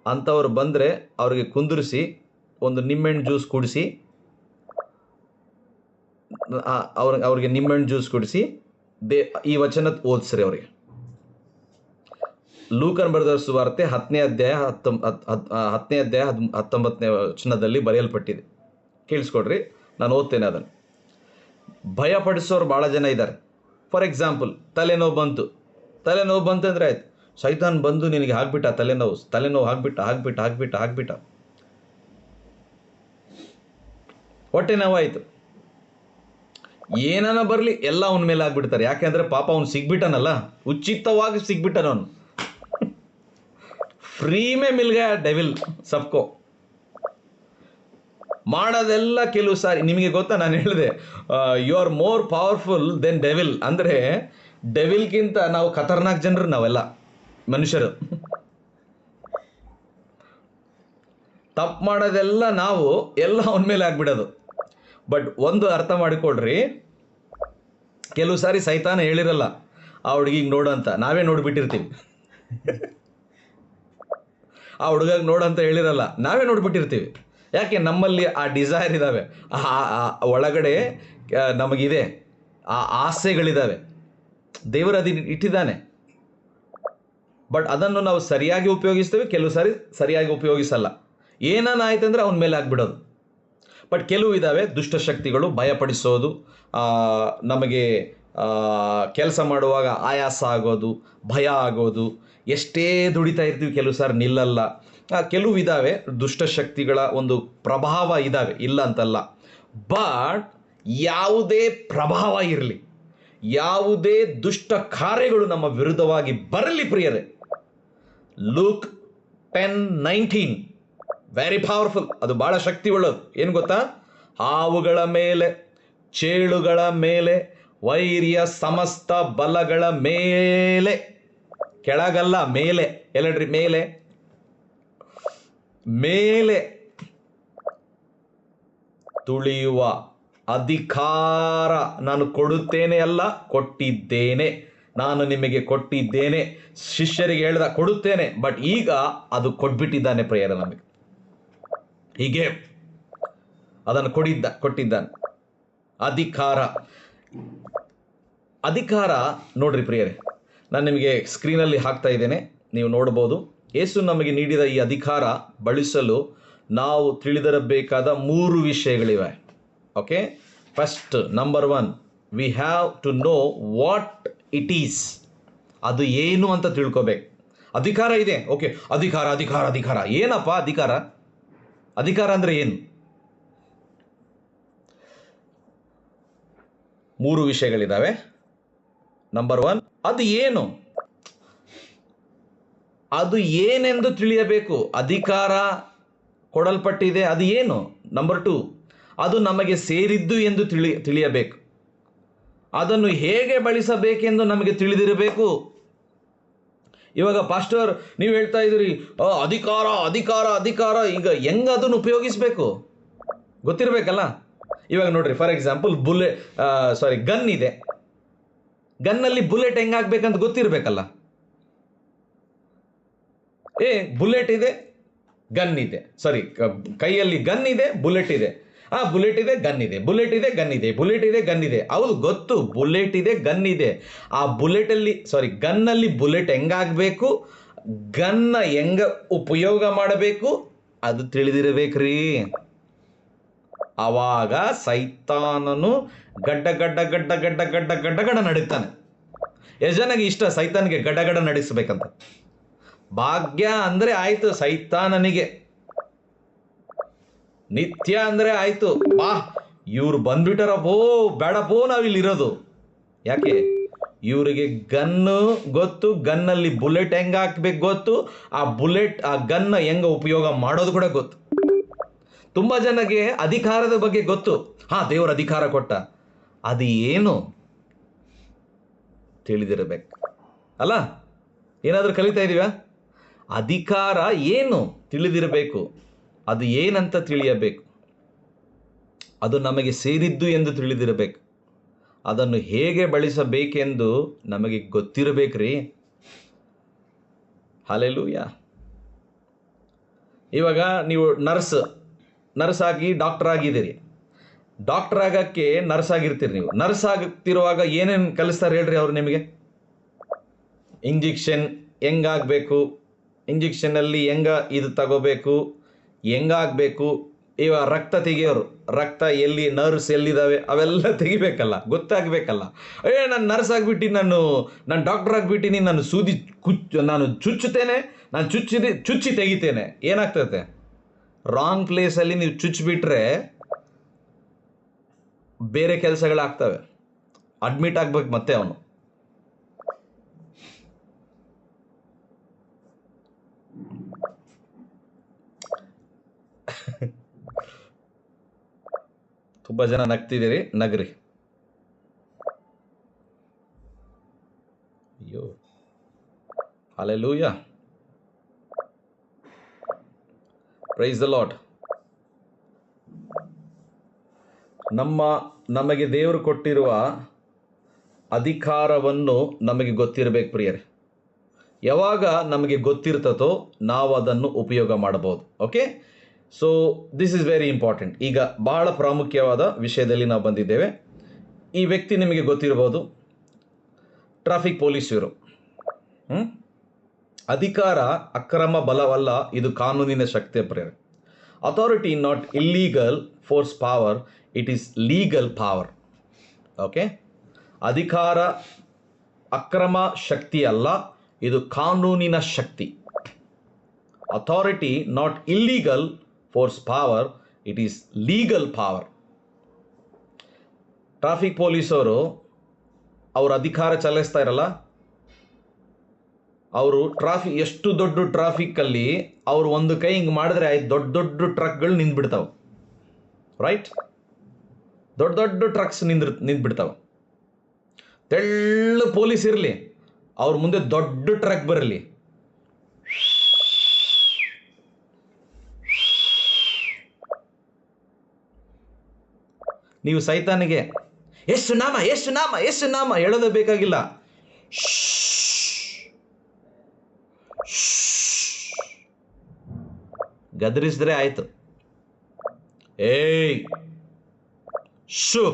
Speaker 1: ಅಂಥವ್ರು ಬಂದರೆ ಅವ್ರಿಗೆ ಕುಂದಿರಿಸಿ ಒಂದು ನಿಂಬೆಹಣ್ಣು ಜ್ಯೂಸ್ ಕುಡಿಸಿ, ಅವ್ರಿಗೆ ನಿಂಬೆಹಣ್ಣು ಜ್ಯೂಸ್ ಕುಡಿಸಿ ಈ ವಚನ ಓದಿಸ್ರಿ ಅವ್ರಿಗೆ. ಲೂಕನ್ ಬರೆದ ಸುವಾರ್ತೆ 10ನೇ ಅಧ್ಯಾಯ 19ನೇ ವಚನದಲ್ಲಿ ಬರೆಯಲ್ಪಟ್ಟಿದೆ. ಕೇಳಿಸ್ಕೊಡ್ರಿ, ನಾನು ಓದ್ತೇನೆ ಅದನ್ನು. ಭಯಪಡಿಸೋರು ಭಾಳ ಜನ ಇದ್ದಾರೆ. ಫಾರ್ ಎಕ್ಸಾಂಪಲ್, ತಲೆನೋವು ಬಂತು ಅಂದರೆ ಆಯ್ತು, ಸೈತಾನ್ ಬಂದು ನಿನಗೆ ಹಾಕ್ಬಿಟ್ಟ ತಲೆನೋವು ಹಾಕ್ಬಿಟ್ಟ. ಹೊಟ್ಟೆ ನೋವಾಯಿತು, ಏನನ ಬರಲಿ ಎಲ್ಲ ಅವನ ಮೇಲೆ ಆಗ್ಬಿಡ್ತಾರೆ. ಯಾಕೆಂದ್ರೆ ಪಾಪ ಅವ್ನು ಸಿಗ್ಬಿಟ್ಟನಲ್ಲ, ಉಚಿತವಾಗಿ ಸಿಗ್ಬಿಟ್ಟನವನು. ಫ್ರೀ ಮೇ ಮಿಲ್ ಗಯಾ ಡೆವಿಲ್ ಸಬ್ಕೋ. ಮಾಡೋದೆಲ್ಲ ಕೆಲವು ಸಾರಿ ನಿಮಗೆ ಗೊತ್ತಾ, ನಾನು ಹೇಳಿದೆ you are more powerful than devil. ಅಂದರೆ ಡೆವಿಲ್ಗಿಂತ ನಾವು ಖತರ್ನಾಕ್ ಜನರು, ನಾವೆಲ್ಲ ಮನುಷ್ಯರು. ತಪ್ಪು ಮಾಡೋದೆಲ್ಲ ನಾವು ಎಲ್ಲ ಅವನ ಮೇಲೆ ಆಗ್ಬಿಡೋದು. ಬಟ್ ಒಂದು ಅರ್ಥ ಮಾಡಿಕೊಡ್ರಿ, ಕೆಲವು ಸಾರಿ ಸೈತಾನ ಹೇಳಿರಲ್ಲ ಆ ಹುಡುಗಿಗೆ ನೋಡು ಅಂತ, ನಾವೇ ನೋಡಿಬಿಟ್ಟಿರ್ತೀವಿ. ಆ ಹುಡುಗಗೆ ನೋಡು ಅಂತ ಹೇಳಿರಲ್ಲ, ನಾವೇ ನೋಡಿಬಿಟ್ಟಿರ್ತೀವಿ. ಯಾಕೆ? ನಮ್ಮಲ್ಲಿ ಆ ಡಿಸೈರ್ ಇದ್ದಾವೆ, ಒಳಗಡೆ ನಮಗಿದೆ, ಆ ಆಸೆಗಳಿದ್ದಾವೆ. ದೇವರು ಅದನ್ನು ಇಟ್ಟಿದ್ದಾನೆ. ಬಟ್ ಅದನ್ನು ನಾವು ಸರಿಯಾಗಿ ಉಪಯೋಗಿಸ್ತೇವೆ, ಕೆಲವು ಸಾರಿ ಸರಿಯಾಗಿ ಉಪಯೋಗಿಸಲ್ಲ. ಏನಾಯ್ತಂದ್ರೆ ಅವನ ಮೇಲೆ ಆಗ್ಬಿಡೋದು. ಬಟ್ ಕೆಲವು ಇದ್ದಾವೆ ದುಷ್ಟಶಕ್ತಿಗಳು, ಭಯಪಡಿಸೋದು, ನಮಗೆ ಕೆಲಸ ಮಾಡುವಾಗ ಆಯಾಸ ಆಗೋದು, ಭಯ ಆಗೋದು, ಎಷ್ಟೇ ದುಡಿತಾ ಇರ್ತೀವಿ ಕೆಲವು ಸಾರಿ ನಿಲ್ಲಲ್ಲ. ಕೆಲವು ಇದ್ದಾವೆ ದುಷ್ಟಶಕ್ತಿಗಳ ಒಂದು ಪ್ರಭಾವ ಇದ್ದಾವೆ, ಇಲ್ಲ ಅಂತಲ್ಲ. ಬಟ್ ಯಾವುದೇ ಪ್ರಭಾವ ಇರಲಿ, ಯಾವುದೇ ದುಷ್ಟ ಕಾರ್ಯಗಳು ನಮ್ಮ ವಿರುದ್ಧವಾಗಿ ಬರಲಿ ಪ್ರಿಯರೇ, ಲೂಕ್ 10:19 ವೆರಿ ಪವರ್ಫುಲ್. ಅದು ಬಹಳ ಶಕ್ತಿ ಉಳ್ಳದು. ಏನು ಗೊತ್ತಾ? ಹಾವುಗಳ ಮೇಲೆ, ಚೇಳುಗಳ ಮೇಲೆ, ವೈರಿಯ ಸಮಸ್ತ ಬಲಗಳ ಮೇಲೆ, ಕೆಳಗಲ್ಲ ಮೇಲೆ, ಎಲ್ಲಡ್ರಿ ಮೇಲೆ, ಮೇಲೆ ತುಳಿಯುವ ಅಧಿಕಾರ ನಾನು ಕೊಡುತ್ತೇನೆ ಅಲ್ಲ, ಕೊಟ್ಟಿದ್ದೇನೆ. ನಾನು ನಿಮಗೆ ಕೊಟ್ಟಿದ್ದೇನೆ. ಶಿಷ್ಯರಿಗೆ ಹೇಳ್ದ ಕೊಡುತ್ತೇನೆ, ಬಟ್ ಈಗ ಅದು ಕೊಟ್ಬಿಟ್ಟಿದ್ದಾನೆ ಪ್ರಿಯರೇ ನಮಗೆ. ಹೀಗೆ ಅದನ್ನು ಕೊಟ್ಟಿದ್ದಾನೆ. ಅಧಿಕಾರ ನೋಡ್ರಿ ಪ್ರಿಯರೇ, ನಾನು ನಿಮಗೆ ಸ್ಕ್ರೀನಲ್ಲಿ ಹಾಕ್ತಾ ಇದ್ದೇನೆ, ನೀವು ನೋಡ್ಬೋದು. ಯೇಸು ನಮಗೆ ನೀಡಿದ ಈ ಅಧಿಕಾರ ಬಳಸಲು ನಾವು ತಿಳಿದಿರಬೇಕಾದ 3 ವಿಷಯಗಳಿವೆ. Okay, first, number 1, we have to know what it is. ಅದು ಏನು ಅಂತ ತಿಳ್ಕೊಬೇಕು. ಅಧಿಕಾರ ಇದೆ, ಓಕೆ, ಅಧಿಕಾರ ಏನಪ್ಪ ಅಧಿಕಾರ ಅಂದರೆ ಏನು? 3 ವಿಷಯಗಳಿದ್ದಾವೆ. ನಂಬರ್ 1, ಅದು ಏನು, ಅದು ಏನೆಂದು ತಿಳಿಯಬೇಕು. ಅಧಿಕಾರ ಕೊಡಲ್ಪಟ್ಟಿದೆ, ಅದು ಏನು. ನಂಬರ್ 2, ಅದು ನಮಗೆ ಸೇರಿದ್ದು ಎಂದು ತಿಳಿಯಬೇಕು. ಅದನ್ನು ಹೇಗೆ ಬಳಸಬೇಕೆಂದು ನಮಗೆ ತಿಳಿದಿರಬೇಕು. ಇವಾಗ ಪಾಸ್ಟರ್ ನೀವು ಹೇಳ್ತಾ ಇದ್ದೀರಿ ಅಧಿಕಾರ, ಈಗ ಹೆಂಗೆ ಅದನ್ನು ಉಪಯೋಗಿಸಬೇಕು ಗೊತ್ತಿರಬೇಕಲ್ಲ. ಇವಾಗ ನೋಡ್ರಿ, ಫಾರ್ ಎಕ್ಸಾಂಪಲ್ ಗನ್ ಇದೆ. ಗನ್ನಲ್ಲಿ ಬುಲೆಟ್ ಹೆಂಗಾಗ್ಬೇಕಂತ ಗೊತ್ತಿರಬೇಕಲ್ಲ. ಬುಲೆಟ್ ಇದೆ, ಗನ್ ಇದೆ, ಕೈಯಲ್ಲಿ ಗನ್ ಇದೆ, ಬುಲೆಟ್ ಇದೆ. ಬುಲೆಟ್ ಇದೆ, ಗನ್ ಇದೆ, ಬುಲೆಟ್ ಇದೆ, ಗನ್ ಇದೆ, ಬುಲೆಟ್ ಇದೆ, ಗನ್ ಇದೆ. ಹೌದು, ಗೊತ್ತು, ಬುಲೆಟ್ ಇದೆ, ಗನ್ ಇದೆ. ಆ ಗನ್ನಲ್ಲಿ ಬುಲೆಟ್ ಹೆಂಗಾಗಬೇಕು, ಗನ್ನ ಹೆಂಗ ಉಪಯೋಗ ಮಾಡಬೇಕು, ಅದು ತಿಳಿದಿರಬೇಕ್ರಿ. ಆವಾಗ ಸೈತಾನನು ಗಡ್ಡ ನಡೀತಾನೆ. ಎಷ್ಟು ಜನಗೆ ಇಷ್ಟ ಸೈತಾನಿಗೆ ಗಡ್ಡ ನಡೆಸಬೇಕಂತ? ಭಾಗ್ಯ ಅಂದರೆ ಆಯ್ತು ಸೈತಾನನಿಗೆ. ನಿತ್ಯ ಅಂದರೆ ಆಯ್ತು, ಇವ್ರು ಬಂದ್ಬಿಟ್ಟಾರಪ್ಪೋ, ಬೇಡಪ್ಪೋ ನಾವಿಲ್ಲಿರೋದು. ಯಾಕೆ? ಇವರಿಗೆ ಗನ್ನು ಗೊತ್ತು, ಗನ್ನಲ್ಲಿ ಬುಲೆಟ್ ಹೆಂಗ ಹಾಕ್ಬೇಕು ಗೊತ್ತು, ಆ ಗನ್ನ ಹೆಂಗ ಉಪಯೋಗ ಮಾಡೋದು ಕೂಡ ಗೊತ್ತು. ತುಂಬ ಜನಗೆ ಅಧಿಕಾರದ ಬಗ್ಗೆ ಗೊತ್ತು. ದೇವರು ಅಧಿಕಾರ ಕೊಟ್ಟ, ಅದು ಏನು ತಿಳಿದಿರಬೇಕು ಅಲ್ಲ. ಏನಾದರೂ ಕಲಿತಾ ಇದೀವ? ಅಧಿಕಾರ ಏನು ತಿಳಿದಿರಬೇಕು, ಅದು ಏನಂತ ತಿಳಿಯಬೇಕು, ಅದು ನಮಗೆ ಸೇರಿದ್ದು ಎಂದು ತಿಳಿದಿರಬೇಕು, ಅದನ್ನು ಹೇಗೆ ಬಳಸಬೇಕೆಂದು ನಮಗೆ ಗೊತ್ತಿರಬೇಕ್ರಿ. ಹಲ್ಲೆಲೂಯಾ. ಇವಾಗ ನೀವು ನರ್ಸ್ ಆಗಿ ಡಾಕ್ಟರ್ ಆಗಿದ್ದೀರಿ. ಡಾಕ್ಟರ್ ಆಗಕ್ಕೆ ನರ್ಸ್ ಆಗಿರ್ತೀರಿ. ನೀವು ನರ್ಸ್ ಆಗ್ತಿರುವಾಗ ಏನೇನು ಕಲಿಸ್ತಾರೆ ಹೇಳ್ರಿ ಅವ್ರು ನಿಮಗೆ? ಇಂಜೆಕ್ಷನ್ ಹೆಂಗಾಗಬೇಕು, ಇಂಜೆಕ್ಷನಲ್ಲಿ ಇದು ತಗೋಬೇಕು, ಹೆಂಗಾಗಬೇಕು. ಇವಾಗ ರಕ್ತ ತೆಗಿಯೋರು, ರಕ್ತ ಎಲ್ಲಿ, ನರ್ವ್ಸ್ ಎಲ್ಲಿದ್ದಾವೆ ಅವೆಲ್ಲ ತೆಗಿಬೇಕಲ್ಲ, ಗೊತ್ತಾಗಬೇಕಲ್ಲ. ನಾನು ನರ್ಸ್ ಆಗಿಬಿಟ್ಟು ನಾನು ಡಾಕ್ಟರ್ ಆಗಿಬಿಟ್ಟಿನಿ, ನಾನು ನಾನು ಚುಚ್ಚುತ್ತೇನೆ, ನಾನು ಚುಚ್ಚಿ ತೆಗಿತೇನೆ. ಏನಾಗ್ತದೆ? ರಾಂಗ್ ಪ್ಲೇಸಲ್ಲಿ ನೀವು ಚುಚ್ಚಿಬಿಟ್ರೆ ಬೇರೆ ಕೆಲಸಗಳಾಗ್ತವೆ. ಅಡ್ಮಿಟ್ ಆಗ್ಬೇಕು ಮತ್ತೆ ಅವನು. ತುಂಬ ಜನ ನಗ್ತಿದ್ದೀರಿ, ನಗ್ರಿ. ಅಯ್ಯೋ, ಹಲ್ಲೆಲೂಯಾ, ಪ್ರೈಸ್ ದ ಲಾರ್ಡ್. ನಮಗೆ ದೇವರು ಕೊಟ್ಟಿರುವ ಅಧಿಕಾರವನ್ನು ನಮಗೆ ಗೊತ್ತಿರಬೇಕು ಪ್ರಿಯರೇ. ಯಾವಾಗ ನಮಗೆ ಗೊತ್ತಿರ್ತದೋ ನಾವು ಅದನ್ನು ಉಪಯೋಗ ಮಾಡಬಹುದು. Okay, so this is very important. ಈಗ ಬಹಳ ಪ್ರಾಮುಖ್ಯವಾದ ವಿಷಯದಲ್ಲಿ ನಾವು ಬಂದಿದ್ದೇವೆ. ಈ ವ್ಯಕ್ತಿ ನಿಮಗೆ ಗೊತ್ತಿರಬಹುದು, ಟ್ರಾಫಿಕ್ ಪೊಲೀಸ್ ಇವರು. ಅಧಿಕಾರ ಅಕ್ರಮ ಬಲವಲ್ಲ, ಇದು ಕಾನೂನಿನ ಶಕ್ತಿಯ ಪ್ರೇರಣೆ. Authority not illegal force power, it is legal power. Okay, ಅಧಿಕಾರ ಅಕ್ರಮ ಶಕ್ತಿ ಅಲ್ಲ, ಇದು ಕಾನೂನಿನ ಶಕ್ತಿ. Authority not illegal force power, it is legal power. Traffic ಪೊಲೀಸವರು ಅವ್ರ ಅಧಿಕಾರ ಚಲಾಯಿಸ್ತಾ ಇರಲ್ಲ, ಅವರು ಎಷ್ಟು ದೊಡ್ಡ ಟ್ರಾಫಿಕ್ಕಲ್ಲಿ ಅವರು ಒಂದು ಕೈ ಹಿಂಗೆ ಮಾಡಿದ್ರೆ ಆಯ್ತು, ದೊಡ್ಡ ಟ್ರಕ್ಗಳು ನಿಂತ್ಬಿಡ್ತಾವೆ. ರೈಟ್? ದೊಡ್ಡ ಟ್ರಕ್ಸ್ ನಿಂತ್ಬಿಡ್ತಾವೆ. ತೆಳ್ಳು ಪೊಲೀಸ್ ಇರಲಿ, ಅವ್ರ ಮುಂದೆ ದೊಡ್ಡ ಟ್ರಕ್ ಬರಲಿ, ನೀವು ಸೈತಾನಿಗೆ ಯೇಸು ನಾಮ ಯೇಸು ನಾಮ ಯೇಸು ನಾಮ ಹೇಳೋದೇ ಬೇಕಾಗಿಲ್ಲ. ಗದರಿಸಿದ್ರೆ ಆಯ್ತು. ಏಯ್ ಶು.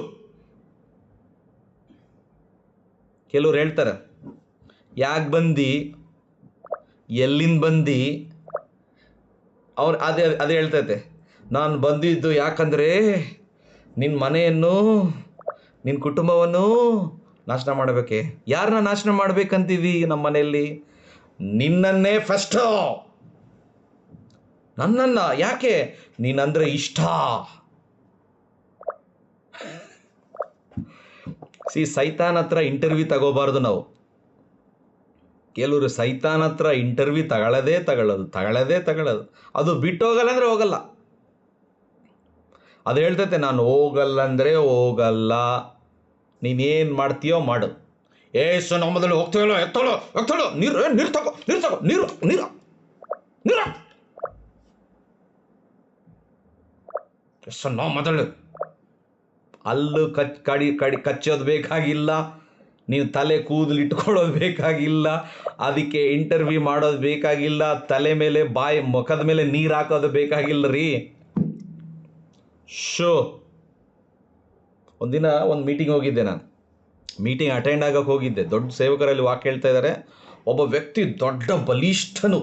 Speaker 1: ಕೆಲವ್ರು ಹೇಳ್ತಾರೆ, ಯಾಕೆ ಬಂದು, ಎಲ್ಲಿಂದ ಬಂದು, ಅವ್ರು ಅದೇ ಹೇಳ್ತೈತೆ, ನಾನು ಬಂದಿದ್ದು ಯಾಕಂದರೆ ನಿನ್ನ ಮನೆಯನ್ನು ನಿನ್ನ ಕುಟುಂಬವನ್ನು ನಾಶನ ಮಾಡಬೇಕೆ. ಯಾರನ್ನ ನಾಶನ ಮಾಡ್ಬೇಕಂತೀವಿ ನಮ್ಮ ಮನೆಯಲ್ಲಿ? ನಿನ್ನನ್ನೇ ಫಸ್ಟು, ನನ್ನನ್ನು. ಯಾಕೆ? ನೀನಂದ್ರೆ ಇಷ್ಟ. ಸೈತಾನ್ ಹತ್ರ ಇಂಟರ್ವ್ಯೂ ತಗೋಬಾರ್ದು ನಾವು. ಕೆಲವರು ಸೈತಾನ್ ಹತ್ರ ಇಂಟರ್ವ್ಯೂ ತಗೊಳ್ಳೋದು ಅದು ಬಿಟ್ಟು ಹೋಗಲ್ಲ ಅಂದರೆ ಹೋಗಲ್ಲ. ಅದು ಹೇಳ್ತೈತೆ, ನಾನು ಹೋಗಲ್ಲ ಅಂದರೆ ಹೋಗಲ್ಲ, ನೀನೇನು ಮಾಡ್ತೀಯೋ ಮಾಡು. ಏಸು ನಾವು ಮೊದಲು ಹೋಗ್ತೀವಲ್ಲ, ಎತ್ತೋಳು ನೀರು ತಗೋ ಎಸ್ ನಾವು ಮೊದಲು ಅಲ್ಲು ಕಚ್ಚೋದು ಬೇಕಾಗಿಲ್ಲ, ನೀವು ತಲೆ ಕೂದಲು ಇಟ್ಕೊಳ್ಳೋದು ಬೇಕಾಗಿಲ್ಲ, ಅದಕ್ಕೆ ಇಂಟರ್ವ್ಯೂ ಮಾಡೋದು ಬೇಕಾಗಿಲ್ಲ, ತಲೆ ಮೇಲೆ ಮುಖದ ಮೇಲೆ ನೀರು ಹಾಕೋದು ಬೇಕಾಗಿಲ್ಲ ರೀ. ಒಂದಿನ ಒಂದು ಮೀಟಿಂಗ್ ಹೋಗಿದ್ದೆ. ನಾನು ಮೀಟಿಂಗ್ ಅಟೆಂಡ್ ಆಗೋಕ್ಕೆ ಹೋಗಿದ್ದೆ. ದೊಡ್ಡ ಸೇವಕರಲ್ಲಿ ವಾಕ್ಯ ಹೇಳ್ತಾ ಇದ್ದಾರೆ. ಒಬ್ಬ ವ್ಯಕ್ತಿ ದೊಡ್ಡ ಬಲಿಷ್ಠನು,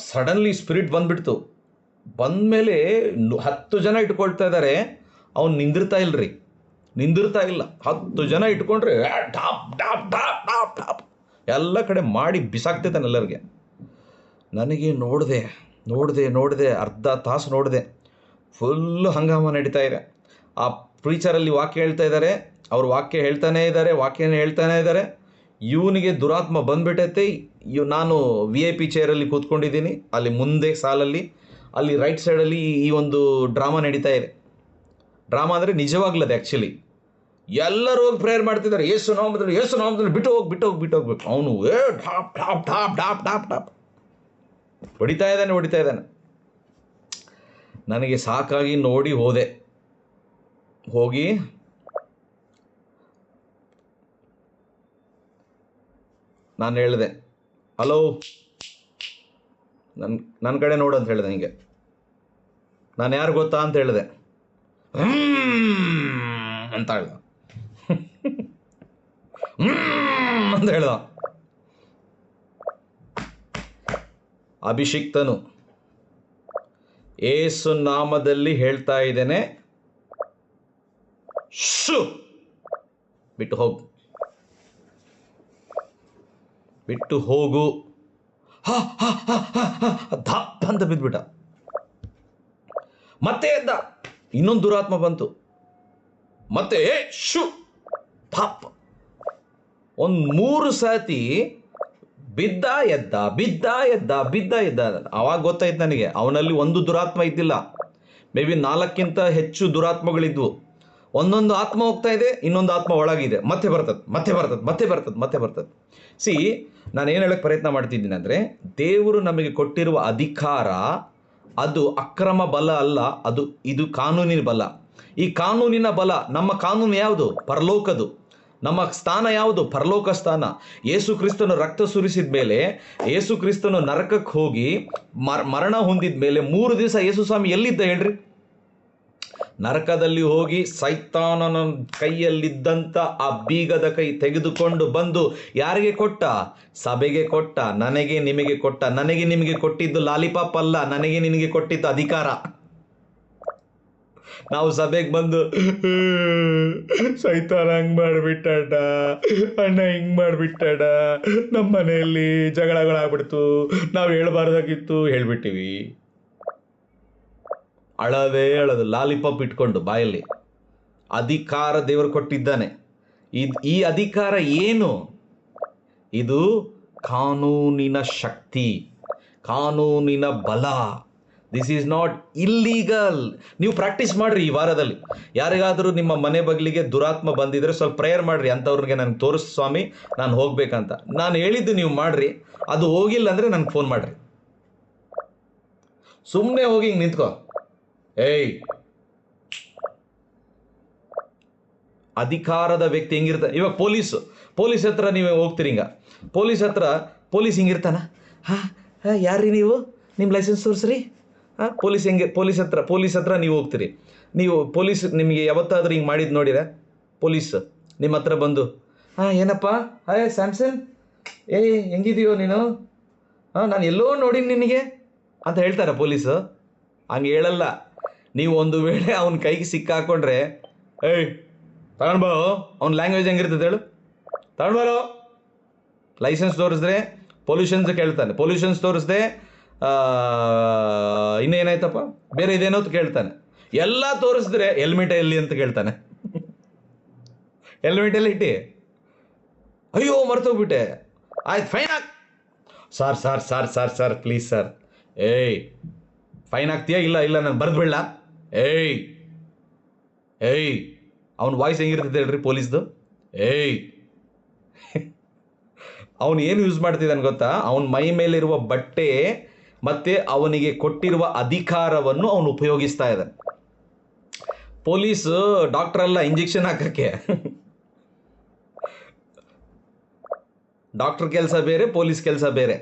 Speaker 1: ಸಡನ್ಲಿ ಸ್ಪಿರಿಟ್ ಬಂದ್ಬಿಡ್ತು. ಬಂದಮೇಲೆ 10 ಜನ ಇಟ್ಕೊಳ್ತಾ ಇದ್ದಾರೆ, ಅವ್ನು ನಿಂದಿರ್ತಾ ಇಲ್ಲ. 10 ಜನ ಇಟ್ಕೊಂಡ್ರೆ top top top top top ಎಲ್ಲ ಕಡೆ ಮಾಡಿ ಬಿಸಾಕ್ತಿದ್ದಾನೆ ಎಲ್ಲರಿಗೆ. ನನಗೆ ನೋಡಿದೆ ಅರ್ಧ ತಾಸು ನೋಡಿದೆ. ಫುಲ್ಲು ಹಂಗಾಮ ನಡೀತಾ ಇದೆ. ಆ ಪ್ರೀಚರಲ್ಲಿ ವಾಕ್ಯ ಹೇಳ್ತಾ ಇದ್ದಾರೆ, ಅವ್ರು ವಾಕ್ಯ ಹೇಳ್ತಾನೇ ಇದ್ದಾರೆ. ಇವನಿಗೆ ದುರಾತ್ಮ ಬಂದ್ಬಿಟ್ಟೈತೆ. ನಾನು VIP ಚೇರಲ್ಲಿ ಕೂತ್ಕೊಂಡಿದ್ದೀನಿ, ಅಲ್ಲಿ ಮುಂದೆ ಸಾಲಲ್ಲಿ, ಅಲ್ಲಿ ರೈಟ್ ಸೈಡಲ್ಲಿ ಈ ಒಂದು ಡ್ರಾಮಾ ನಡೀತಾ ಇದೆ. ಡ್ರಾಮಾ ಅಂದರೆ ನಿಜವಾಗ್ಲದೆ ಆ್ಯಕ್ಚುಲಿ. ಎಲ್ಲರೂ ಹೋಗಿ ಪ್ರೇಯರ್ ಮಾಡ್ತಿದ್ದಾರೆ, ಯೇಸು ನಾಮದಲ್ಲಿ ಬಿಟ್ಟು ಹೋಗ್ಬೇಕು. ಅವನು ಢಾಪ್ ಢಾಪ್ ಢಾಪ್ ಢಾಪ್ ಢಾಪ್ ಢಾಪ್ ಹೊಡಿತಾ ಇದ್ದಾನೆ. ನನಗೆ ಸಾಕಾಗಿ ನೋಡಿ ಹೋಗಿ ನಾನು ಹೇಳಿದೆ, ಹಲೋ, ನನ್ನ ಕಡೆ ನೋಡು ಅಂತ ಹೇಳಿದೆ. ಹಿಂಗೆ ನಾನು ಯಾರು ಗೊತ್ತಾ ಅಂತ ಹೇಳಿದೆ. ಅಂತ ಹೇಳ್ದ ಅಂತ ಹೇಳ್ದ. ಅಭಿಷಿಕ್ತನು ಏಸು ನಾಮದಲ್ಲಿ ಹೇಳ್ತಾ ಇದ್ದೇನೆ, ಬಿಟ್ಟು ಹೋಗು. ದಪ್ಪ ಅಂತ ಬಿದ್ಬಿಟ್ಟ. ಮತ್ತೆ ಎದ್ದ. ಇನ್ನೊಂದು ದುರಾತ್ಮ ಬಂತು. ಮತ್ತೆ ಥಾಪ್ ಒಂದು 3 ಸಾತಿ ಬಿದ್ದ ಎದ್ದ. ಅವಾಗ ಗೊತ್ತಾಯ್ತು ನನಗೆ, ಅವನಲ್ಲಿ ಒಂದು ದುರಾತ್ಮ ಇದ್ದಿಲ್ಲ, ಮೇ ಬಿ 4ಕ್ಕಿಂತ ಹೆಚ್ಚು ದುರಾತ್ಮಗಳಿದ್ವು. ಒಂದೊಂದು ಆತ್ಮ ಹೋಗ್ತಾ ಇದೆ, ಇನ್ನೊಂದು ಆತ್ಮ ಒಳಗಿದೆ, ಮತ್ತೆ ಬರ್ತದೆ. ನಾನು ಏನು ಹೇಳಕ್ಕೆ ಪ್ರಯತ್ನ ಮಾಡ್ತಿದ್ದೀನಿ ಅಂದರೆ, ದೇವರು ನಮಗೆ ಕೊಟ್ಟಿರುವ ಅಧಿಕಾರ ಅದು ಅಕ್ರಮ ಬಲ ಅಲ್ಲ, ಇದು ಕಾನೂನಿನ ಬಲ. ಈ ಕಾನೂನಿನ ಬಲ, ನಮ್ಮ ಕಾನೂನು ಯಾವುದು? ಪರಲೋಕದು. ನಮ್ಮ ಸ್ಥಾನ ಯಾವುದು? ಪರಲೋಕ ಸ್ಥಾನ. ಯೇಸು ಕ್ರಿಸ್ತನು ರಕ್ತ ಸುರಿಸಿದ ಮೇಲೆ, ಯೇಸು ಕ್ರಿಸ್ತನು ನರಕಕ್ಕೆ ಹೋಗಿ ಮರಣ ಹೊಂದಿದ ಮೇಲೆ 3 ದಿವಸ ಯೇಸು ಸ್ವಾಮಿ ಎಲ್ಲಿದ್ದ ಹೇಳ್ರಿ? ನರಕದಲ್ಲಿ ಹೋಗಿ ಸೈತಾನನ ಕೈಯಲ್ಲಿದ್ದಂಥ ಆ ಬೀಗದ ಕೈ ತೆಗೆದುಕೊಂಡು ಬಂದು ಯಾರಿಗೆ ಕೊಟ್ಟ? ಸಭೆಗೆ ಕೊಟ್ಟ. ನನಗೆ ನಿಮಗೆ ಕೊಟ್ಟ. ನನಗೆ ನಿಮಗೆ ಕೊಟ್ಟಿದ್ದು ಲಾಲಿಪಾಪ್ ಅಲ್ಲ, ನನಗೆ ನಿನಗೆ ಕೊಟ್ಟಿದ್ದು ಅಧಿಕಾರ. ನಾವು ಸಭೆಗೆ ಬಂದು ಸೈತಾನ ಹಂಗೆ ಮಾಡಿಬಿಟ್ಟಾಡ, ಅಣ್ಣ ಹಿಂಗೆ ಮಾಡಿಬಿಟ್ಟಾಡ, ನಮ್ಮ ಮನೆಯಲ್ಲಿ ಜಗಳಗಳಾಗ್ಬಿಡ್ತು, ನಾವು ಹೇಳ್ಬಾರ್ದಾಗಿತ್ತು, ಹೇಳ್ಬಿಟ್ಟಿವಿ. ಅಳೋದು ಲಾಲಿಪಾಪ್ ಇಟ್ಕೊಂಡು ಬಾಯಲ್ಲಿ. ಅಧಿಕಾರ ದೇವರು ಕೊಟ್ಟಿದ್ದಾನೆ. ಈ ಅಧಿಕಾರ ಏನು? ಇದು ಕಾನೂನಿನ ಶಕ್ತಿ, ಕಾನೂನಿನ ಬಲ. This is not illegal. ನೀವು ಪ್ರಾಕ್ಟೀಸ್ ಮಾಡ್ರಿ ಈ ವಾರದಲ್ಲಿ. ಯಾರಿಗಾದರೂ ನಿಮ್ಮ ಮನೆ ಬಗ್ಲಿಗೆ ದುರಾತ್ಮ ಬಂದಿದ್ರೆ ಸ್ವಲ್ಪ ಪ್ರೇಯರ್ ಮಾಡ್ರಿ, ಅಂಥವ್ರಿಗೆ ನನಗೆ ತೋರಿಸ್ ಸ್ವಾಮಿ, ನಾನು ಹೋಗ್ಬೇಕಂತ. ನಾನು ಹೇಳಿದ್ದು ನೀವು ಮಾಡ್ರಿ. ಅದು ಹೋಗಿಲ್ಲ ಅಂದರೆ ನನಗೆ ಫೋನ್ ಮಾಡ್ರಿ. ಸುಮ್ಮನೆ ಹೋಗಿ ಹಿಂಗೆ ನಿಂತ್ಕೋ. ಏಯ್ ಅಧಿಕಾರದ ವ್ಯಕ್ತಿ ಹೆಂಗಿರ್ತಾನೆ, ಇವಾಗ ಪೊಲೀಸ್ ಹತ್ರ ನೀವು ಹೋಗ್ತೀರಿ, ಪೊಲೀಸ್ ಹಿಂಗಿರ್ತಾನ, ಹಾಂ ಯಾರ್ರೀ ನೀವು, ನಿಮ್ಮ ಲೈಸೆನ್ಸ್ ತೋರಿಸ್ರಿ, ಹಾಂ ಪೊಲೀಸ್ ಹತ್ರ ನೀವು ಹೋಗ್ತೀರಿ. ನೀವು ಪೊಲೀಸ್ ನಿಮಗೆ ಯಾವತ್ತಾದ್ರೂ ಹಿಂಗೆ ಮಾಡಿದ್ದು ನೋಡಿರ? ಪೊಲೀಸ್ ನಿಮ್ಮ ಹತ್ರ ಬಂದು, ಹಾಂ ಏನಪ್ಪ, ಹಾಯ್ ಸ್ಯಾಮ್ಸನ್, ಹೆಂಗಿದೆಯೋ ನೀನು, ಹಾಂ ನಾನು ಎಲ್ಲೋ ನೋಡೀನಿ ನಿನಗೆ ಅಂತ ಹೇಳ್ತಾರ ಪೊಲೀಸು? ಹಂಗೆ ಹೇಳಲ್ಲ. ನೀವು ಒಂದು ವೇಳೆ ಅವನ ಕೈಗೆ ಸಿಕ್ಕಾಕೊಂಡ್ರೆ, ತಗೊಂಡ್ಬೋ, ಅವ್ನ ಲ್ಯಾಂಗ್ವೇಜ್ ಹೆಂಗಿರ್ತದೆ ಹೇಳು, ತಗೊಂಡ್ಬಾರೋ, ಲೈಸೆನ್ಸ್ ತೋರಿಸಿದ್ರೆ ಪೊಲ್ಯೂಷನ್ಸ್ ಕೇಳ್ತಾನೆ, ಪೊಲ್ಯೂಷನ್ಸ್ ತೋರಿಸ್ದೆ ಇನ್ನೇನಾಯ್ತಪ್ಪ ಬೇರೆ ಇದೇನೋ ಕೇಳ್ತಾನೆ, ಎಲ್ಲ ತೋರಿಸಿದ್ರೆ ಹೆಲ್ಮೆಟ್ ಎಲ್ಲಿ ಅಂತ ಕೇಳ್ತಾನೆ. ಹೆಲ್ಮೆಟ್ ಎಲ್ಲಿ ಇಟ್ಟಿ? ಅಯ್ಯೋ ಮರ್ತೋಗ್ಬಿಟ್ಟೆ, ಆಯ್ತು ಫೈನ್ ಹಾಕ್. ಸರ್ ಪ್ಲೀಸ್ ಸರ್, ಫೈನ್ ಹಾಕ್ತೀಯಾ? ಇಲ್ಲ ನಾನು ಬರೆದ್ಬಿಡ್ಲ? ಅವ್ನ ವಾಯ್ಸ್ ಹೆಂಗಿರ್ತದೆ ಹೇಳ್ರಿ ಪೊಲೀಸ್ದು? ಅವನು ಏನು ಯೂಸ್ ಮಾಡ್ತಿದ್ದಾನೆ ಗೊತ್ತಾ? ಅವನ ಮೈ ಮೇಲಿರುವ ಬಟ್ಟೆ ಮತ್ತೆ ಅವನಿಗೆ ಕೊಟ್ಟಿರುವ ಅಧಿಕಾರವನ್ನು ಅವನು ಉಪಯೋಗಿಸ್ತಾ ಇದ್ದಾನೆ. ಪೊಲೀಸ್ ಡಾಕ್ಟರ್ ಅಲ್ಲ ಇಂಜೆಕ್ಷನ್ ಹಾಕಕ್ಕೆ. ಡಾಕ್ಟರ್ ಕೆಲಸ ಬೇರೆ, ಪೊಲೀಸ್ ಕೆಲಸ ಬೇರೆ.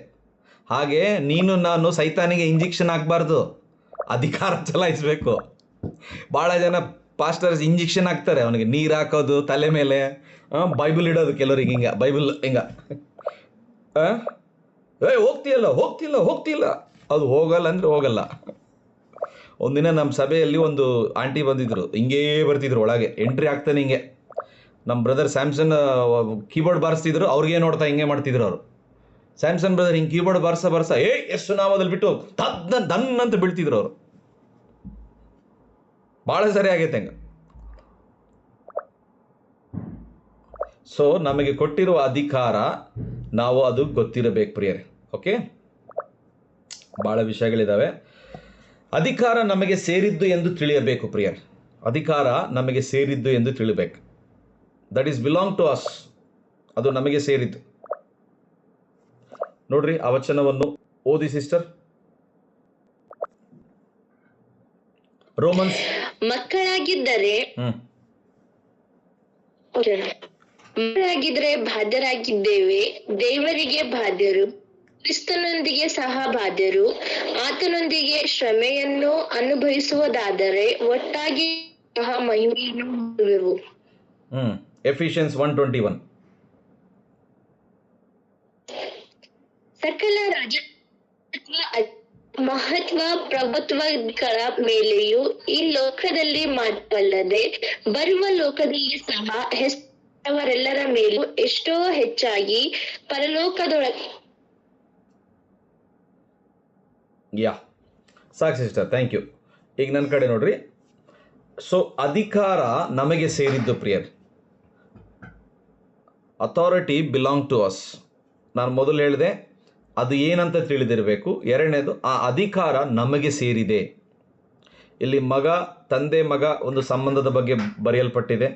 Speaker 1: ಹಾಗೆ ನೀನು ನಾನು ಸೈತಾನಿಗೆ ಇಂಜೆಕ್ಷನ್ ಹಾಕಬಾರ್ದು, ಅಧಿಕಾರ ಚಲಾಯಿಸಬೇಕು. ಭಾಳ ಜನ ಪಾಸ್ಟರ್ಸ್ ಇಂಜೆಕ್ಷನ್ ಹಾಕ್ತಾರೆ, ಅವನಿಗೆ ನೀರು ಹಾಕೋದು ತಲೆ ಮೇಲೆ, ಬೈಬಲ್ ಇಡೋದು ಕೆಲವರಿಗೆ ಹಿಂಗ, ಬೈಬಲ್ ಹಿಂಗ, ಹೋಗ್ತಿಲ್ಲ, ಅದು ಹೋಗಲ್ಲ ಅಂದರೆ ಹೋಗಲ್ಲ. ಒಂದಿನ ನಮ್ಮ ಸಭೆಯಲ್ಲಿ ಒಂದು ಆಂಟಿ ಬಂದಿದ್ರು, ಹಿಂಗೇ ಬರ್ತಿದ್ರು ಒಳಗೆ, ಎಂಟ್ರಿ ಆಗ್ತಾನೆ ಹಿಂಗೆ. ನಮ್ಮ ಬ್ರದರ್ ಸ್ಯಾಮ್ಸನ್ ಕೀಬೋರ್ಡ್ ಬಾರಿಸ್ತಿದ್ರು, ಅವ್ರಿಗೆ ನೋಡ್ತಾ ಹಿಂಗೆ ಮಾಡ್ತಿದ್ರು ಅವರು. ಸ್ಯಾಮ್ಸನ್ ಬ್ರದರ್ ಹಿಂಗೆ ಕೀಬೋರ್ಡ್ ಬಾರಿಸ ಎಷ್ಟು ನಾವದಲ್ಲಿ ಬಿಟ್ಟು ದನ್ ಅಂತ ಬೀಳ್ತಿದ್ರು ಅವರು. ಭಾಳ ಸರಿ ಆಗೈತೆ ಹಂಗೆ. ಸೊ ನಮಗೆ ಕೊಟ್ಟಿರುವ ಅಧಿಕಾರ ನಾವು ಅದು ಗೊತ್ತಿರಬೇಕು ಪ್ರಿಯರೇ. ಓಕೆ, ಭಾಳ ವಿಷಯಗಳಿದ್ದಾವೆ. ಅಧಿಕಾರ ನಮಗೆ ಸೇರಿದ್ದು ಎಂದು ತಿಳಿಯಬೇಕು ಪ್ರಿಯರೇ. ಅಧಿಕಾರ ನಮಗೆ ಸೇರಿದ್ದು ಎಂದು ತಿಳಿಬೇಕು. That is belong to us, ಅದು ನಮಗೆ ಸೇರಿದ್ದು. ನೋಡ್ರಿ ಆ ವಚನವನ್ನು ಓದಿ ಸಿಸ್ಟರ್. ರೋಮನ್ಸ್.
Speaker 3: ಮಕ್ಕಳಾಗಿದ್ದರೆ ಬಾಧ್ಯರಾಗಿದ್ದೇವೆ, ದೇವರಿಗೆ ಬಾಧ್ಯರು, ಕ್ರಿಸ್ತನೊಂದಿಗೆ ಸಹ ಬಾಧ್ಯರು, ಆತನೊಂದಿಗೆ ಶ್ರಮೆಯನ್ನು ಅನುಭವಿಸುವುದಾದರೆ ಒಟ್ಟಾಗಿ ಸಹ ಮಹಿಮೆಯನ್ನು ಹೊಂದುವೆವು.
Speaker 1: ಎಫಿಷಿಯನ್ಸ್ 1:21.
Speaker 3: ಸಕಲ ಮಹತ್ವ ಪ್ರಭುತ್ವಗಳ ಮೇಲೆಯೂ ಈ ಲೋಕದಲ್ಲಿ ಮಾತ್ರವಲ್ಲದೆ ಬರುವ ಲೋಕದಲ್ಲಿ ಸಹ ಹೆಸರವರೆಲ್ಲರ ಮೇಲೂ ಎಷ್ಟೋ ಹೆಚ್ಚಾಗಿ ಪರಲೋಕದೊಳಗೆ.
Speaker 1: ಸಾಕು ಸಿಸ್ಟರ್, ಥ್ಯಾಂಕ್ ಯು. ಈಗ ನನ್ನ ಕಡೆ ನೋಡ್ರಿ. ಸೊ ಅಧಿಕಾರ ನಮಗೆ ಸೇರಿದ್ದು ಪ್ರಿಯರ್. Authority belong to us. ನಾನು ಮೊದಲು ಹೇಳಿದೆ, ಅದು ಏನಂತ ತಿಳಿದಿರಬೇಕು. ಎರಡನೇದು, ಆ ಅಧಿಕಾರ ನಮಗೆ ಸೇರಿದೆ. ಇಲ್ಲಿ ತಂದೆ ಮಗ ಒಂದು ಸಂಬಂಧದ ಬಗ್ಗೆ ಬರೆಯಲ್ಪಟ್ಟಿದೆ.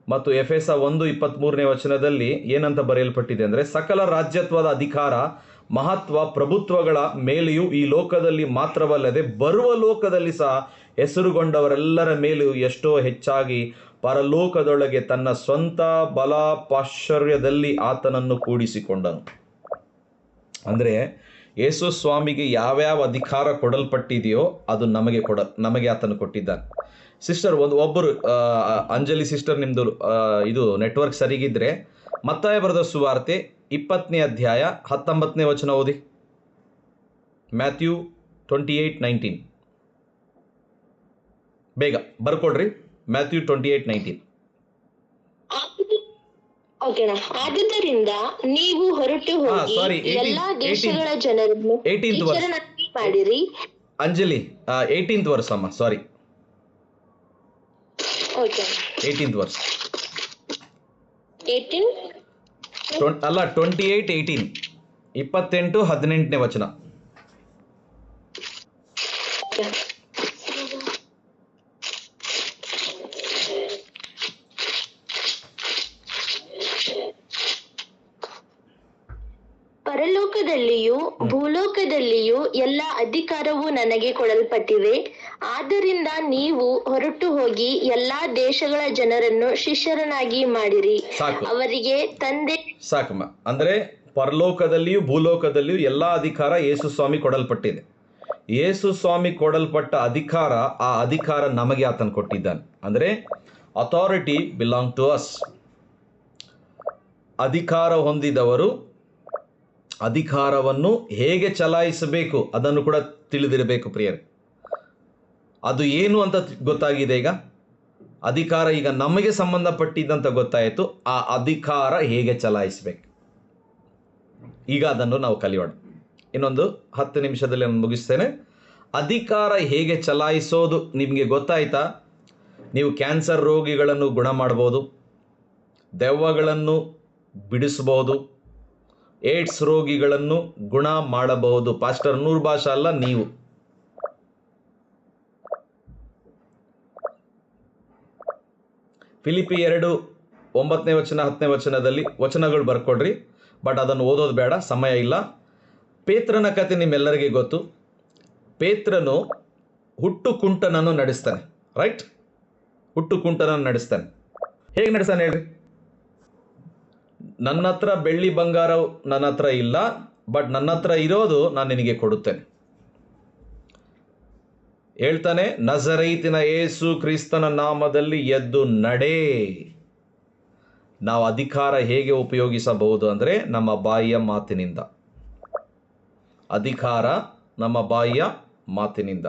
Speaker 1: ಮತ್ತು ಎಫೆಸ 1:23 ವಚನದಲ್ಲಿ ಏನಂತ ಬರೆಯಲ್ಪಟ್ಟಿದೆ ಅಂದರೆ, ಸಕಲ ರಾಜ್ಯತ್ವದ ಅಧಿಕಾರ ಮಹತ್ವ ಪ್ರಭುತ್ವಗಳ ಮೇಲೆಯೂ ಈ ಲೋಕದಲ್ಲಿ ಮಾತ್ರವಲ್ಲದೆ ಬರುವ ಲೋಕದಲ್ಲಿ ಸಹ ಹೆಸರುಗೊಂಡವರೆಲ್ಲರ ಮೇಲೆಯೂ ಎಷ್ಟೋ ಹೆಚ್ಚಾಗಿ ಪರಲೋಕದೊಳಗೆ ತನ್ನ ಸ್ವಂತ ಬಲ ಪಾಶ್ಚರ್ಯದಲ್ಲಿ ಆತನನ್ನು ಕೂಡಿಸಿಕೊಂಡನು. ಅಂದರೆ ಯೇಸು ಸ್ವಾಮಿಗೆ ಯಾವ್ಯಾವ ಅಧಿಕಾರ ಕೊಡಲ್ಪಟ್ಟಿದೆಯೋ ಅದು ನಮಗೆ ಆತನು ಕೊಟ್ಟಿದ್ದಾನೆ. ಸಿಸ್ಟರ್ ಒಬ್ಬರು ಅಂಜಲಿ ಸಿಸ್ಟರ್, ನಿಮ್ಮದು ಇದು ನೆಟ್ವರ್ಕ್ ಸರಿಗಿದ್ರೆ ಮತ್ತಾಯ ಬರೆದ ಸುವಾರ್ತೆ 20ನೇ ಅಧ್ಯಾಯ 19ನೇ ವಚನ ಓದಿ. ಮ್ಯಾಥ್ಯೂ 28:19. ಬೇಗ ಬರ್ಕೊಡ್ರಿ. ಮ್ಯಾಥ್ಯೂ 28:19.
Speaker 3: ಆದುದರಿಂದ ನೀವು ಹೊರಟು ಹೋಗಿ ಎಲ್ಲಾ ದೇಶಗಳ ಜನರನ್ನು ಶಿಷ್ಯರನ್ನಾಗಿ ಮಾಡಿರಿ.
Speaker 1: ಅಂಜಲಿ 18th ವರ್ಸ್ ಅಮ್ಮ, ಸಾರಿ 18th ವರ್ಸ್ ಅಲ್ಲ, 28:18, 28:18ನೇ ವಚನ.
Speaker 3: ಪರಲೋಕದಲ್ಲಿಯೂ ಭೂಲೋಕದಲ್ಲಿಯೂ ಎಲ್ಲ ಅಧಿಕಾರವು ನನಗೆ ಕೊಡಲ್ಪಟ್ಟಿದೆ. ಆದ್ದರಿಂದ ನೀವು ಹೊರಟು ಹೋಗಿ ಎಲ್ಲಾ ದೇಶಗಳ ಜನರನ್ನು ಶಿಷ್ಯರನ್ನಾಗಿ ಮಾಡಿರಿ.
Speaker 1: ಸಾಕು.
Speaker 3: ಅವರಿಗೆ ತಂದೆ
Speaker 1: ಸಾಕಮ್ಮ. ಅಂದರೆ ಪರಲೋಕದಲ್ಲಿಯೂ ಭೂಲೋಕದಲ್ಲಿಯೂ ಎಲ್ಲ ಅಧಿಕಾರ ಯೇಸು ಸ್ವಾಮಿ ಕೊಡಲ್ಪಟ್ಟಿದೆ. ಯೇಸು ಸ್ವಾಮಿ ಕೊಡಲ್ಪಟ್ಟ ಅಧಿಕಾರ, ಆ ಅಧಿಕಾರ ನಮಗೆ ಆತನು ಕೊಟ್ಟಿದ್ದಾನೆ. ಅಂದರೆ ಅಥಾರಿಟಿ ಬಿಲಾಂಗ್ ಟು ಅಸ್. ಅಧಿಕಾರ ಹೊಂದಿದವರು ಅಧಿಕಾರವನ್ನು ಹೇಗೆ ಚಲಾಯಿಸಬೇಕು ಅದನ್ನು ಕೂಡ ತಿಳಿದಿರಬೇಕು ಪ್ರಿಯರೇ. ಅದು ಏನು ಅಂತ ಗೊತ್ತಾಗಿದೆ. ಈಗ ಅಧಿಕಾರ ಈಗ ನಮಗೆ ಸಂಬಂಧಪಟ್ಟಿದ್ದಂತ ಗೊತ್ತಾಯಿತು. ಆ ಅಧಿಕಾರ ಹೇಗೆ ಚಲಾಯಿಸಬೇಕು, ಈಗ ಅದನ್ನು ನಾವು ಕಲಿಯೋಣ. ಇನ್ನೊಂದು 10 ನಿಮಿಷದಲ್ಲಿ ನಾನು ಮುಗಿಸ್ತೇನೆ. ಅಧಿಕಾರ ಹೇಗೆ ಚಲಾಯಿಸೋದು ನಿಮಗೆ ಗೊತ್ತಾಯ್ತಾ? ನೀವು ಕ್ಯಾನ್ಸರ್ ರೋಗಿಗಳನ್ನು ಗುಣ ಮಾಡ್ಬೋದು, ದೆವ್ವಗಳನ್ನು ಬಿಡಿಸ್ಬೋದು, ಏಡ್ಸ್ ರೋಗಿಗಳನ್ನು ಗುಣ ಮಾಡಬಹುದು. ಪಾಸ್ಟರ್ ನೂರ್ ಭಾಷಾ ಅಲ್ಲ, ನೀವು. ಫಿಲಿಪಿ 2:9 ವಚನ 10ನೇ ವಚನದಲ್ಲಿ ವಚನಗಳು ಬರ್ಕೊಡ್ರಿ, ಬಟ್ ಅದನ್ನು ಓದೋದು ಬೇಡ, ಸಮಯ ಇಲ್ಲ. ಪೇತ್ರನ ಕತೆ ನಿಮ್ಮೆಲ್ಲರಿಗೆ ಗೊತ್ತು. ಪೇತ್ರನು ಹುಟ್ಟು ಕುಂಟನನ್ನು ನಡೆಸ್ತಾನೆ, ರೈಟ್? ಹುಟ್ಟು ಕುಂಟನನ್ನು ನಡೆಸ್ತಾನೆ. ಹೇಗೆ ನಡೆಸ್ತಾನೆ ಹೇಳ್ರಿ? ನನ್ನ ಹತ್ರ ಬೆಳ್ಳಿ ಬಂಗಾರ ನನ್ನ ಹತ್ರ ಇಲ್ಲ, ಬಟ್ ನನ್ನ ಹತ್ರ ಇರೋದು ನಾನು ನಿನಗೆ ಕೊಡುತ್ತೇನೆ ಹೇಳ್ತಾನೆ. ನಜರೇತಿನ ಯೇಸು ಕ್ರಿಸ್ತನ ನಾಮದಲ್ಲಿ ಎದ್ದು ನಡೆ. ನಾವು ಅಧಿಕಾರ ಹೇಗೆ ಉಪಯೋಗಿಸಬಹುದು ಅಂದರೆ ನಮ್ಮ ಬಾಯಿಯ ಮಾತಿನಿಂದ. ಅಧಿಕಾರ ನಮ್ಮ ಬಾಯಿಯ ಮಾತಿನಿಂದ.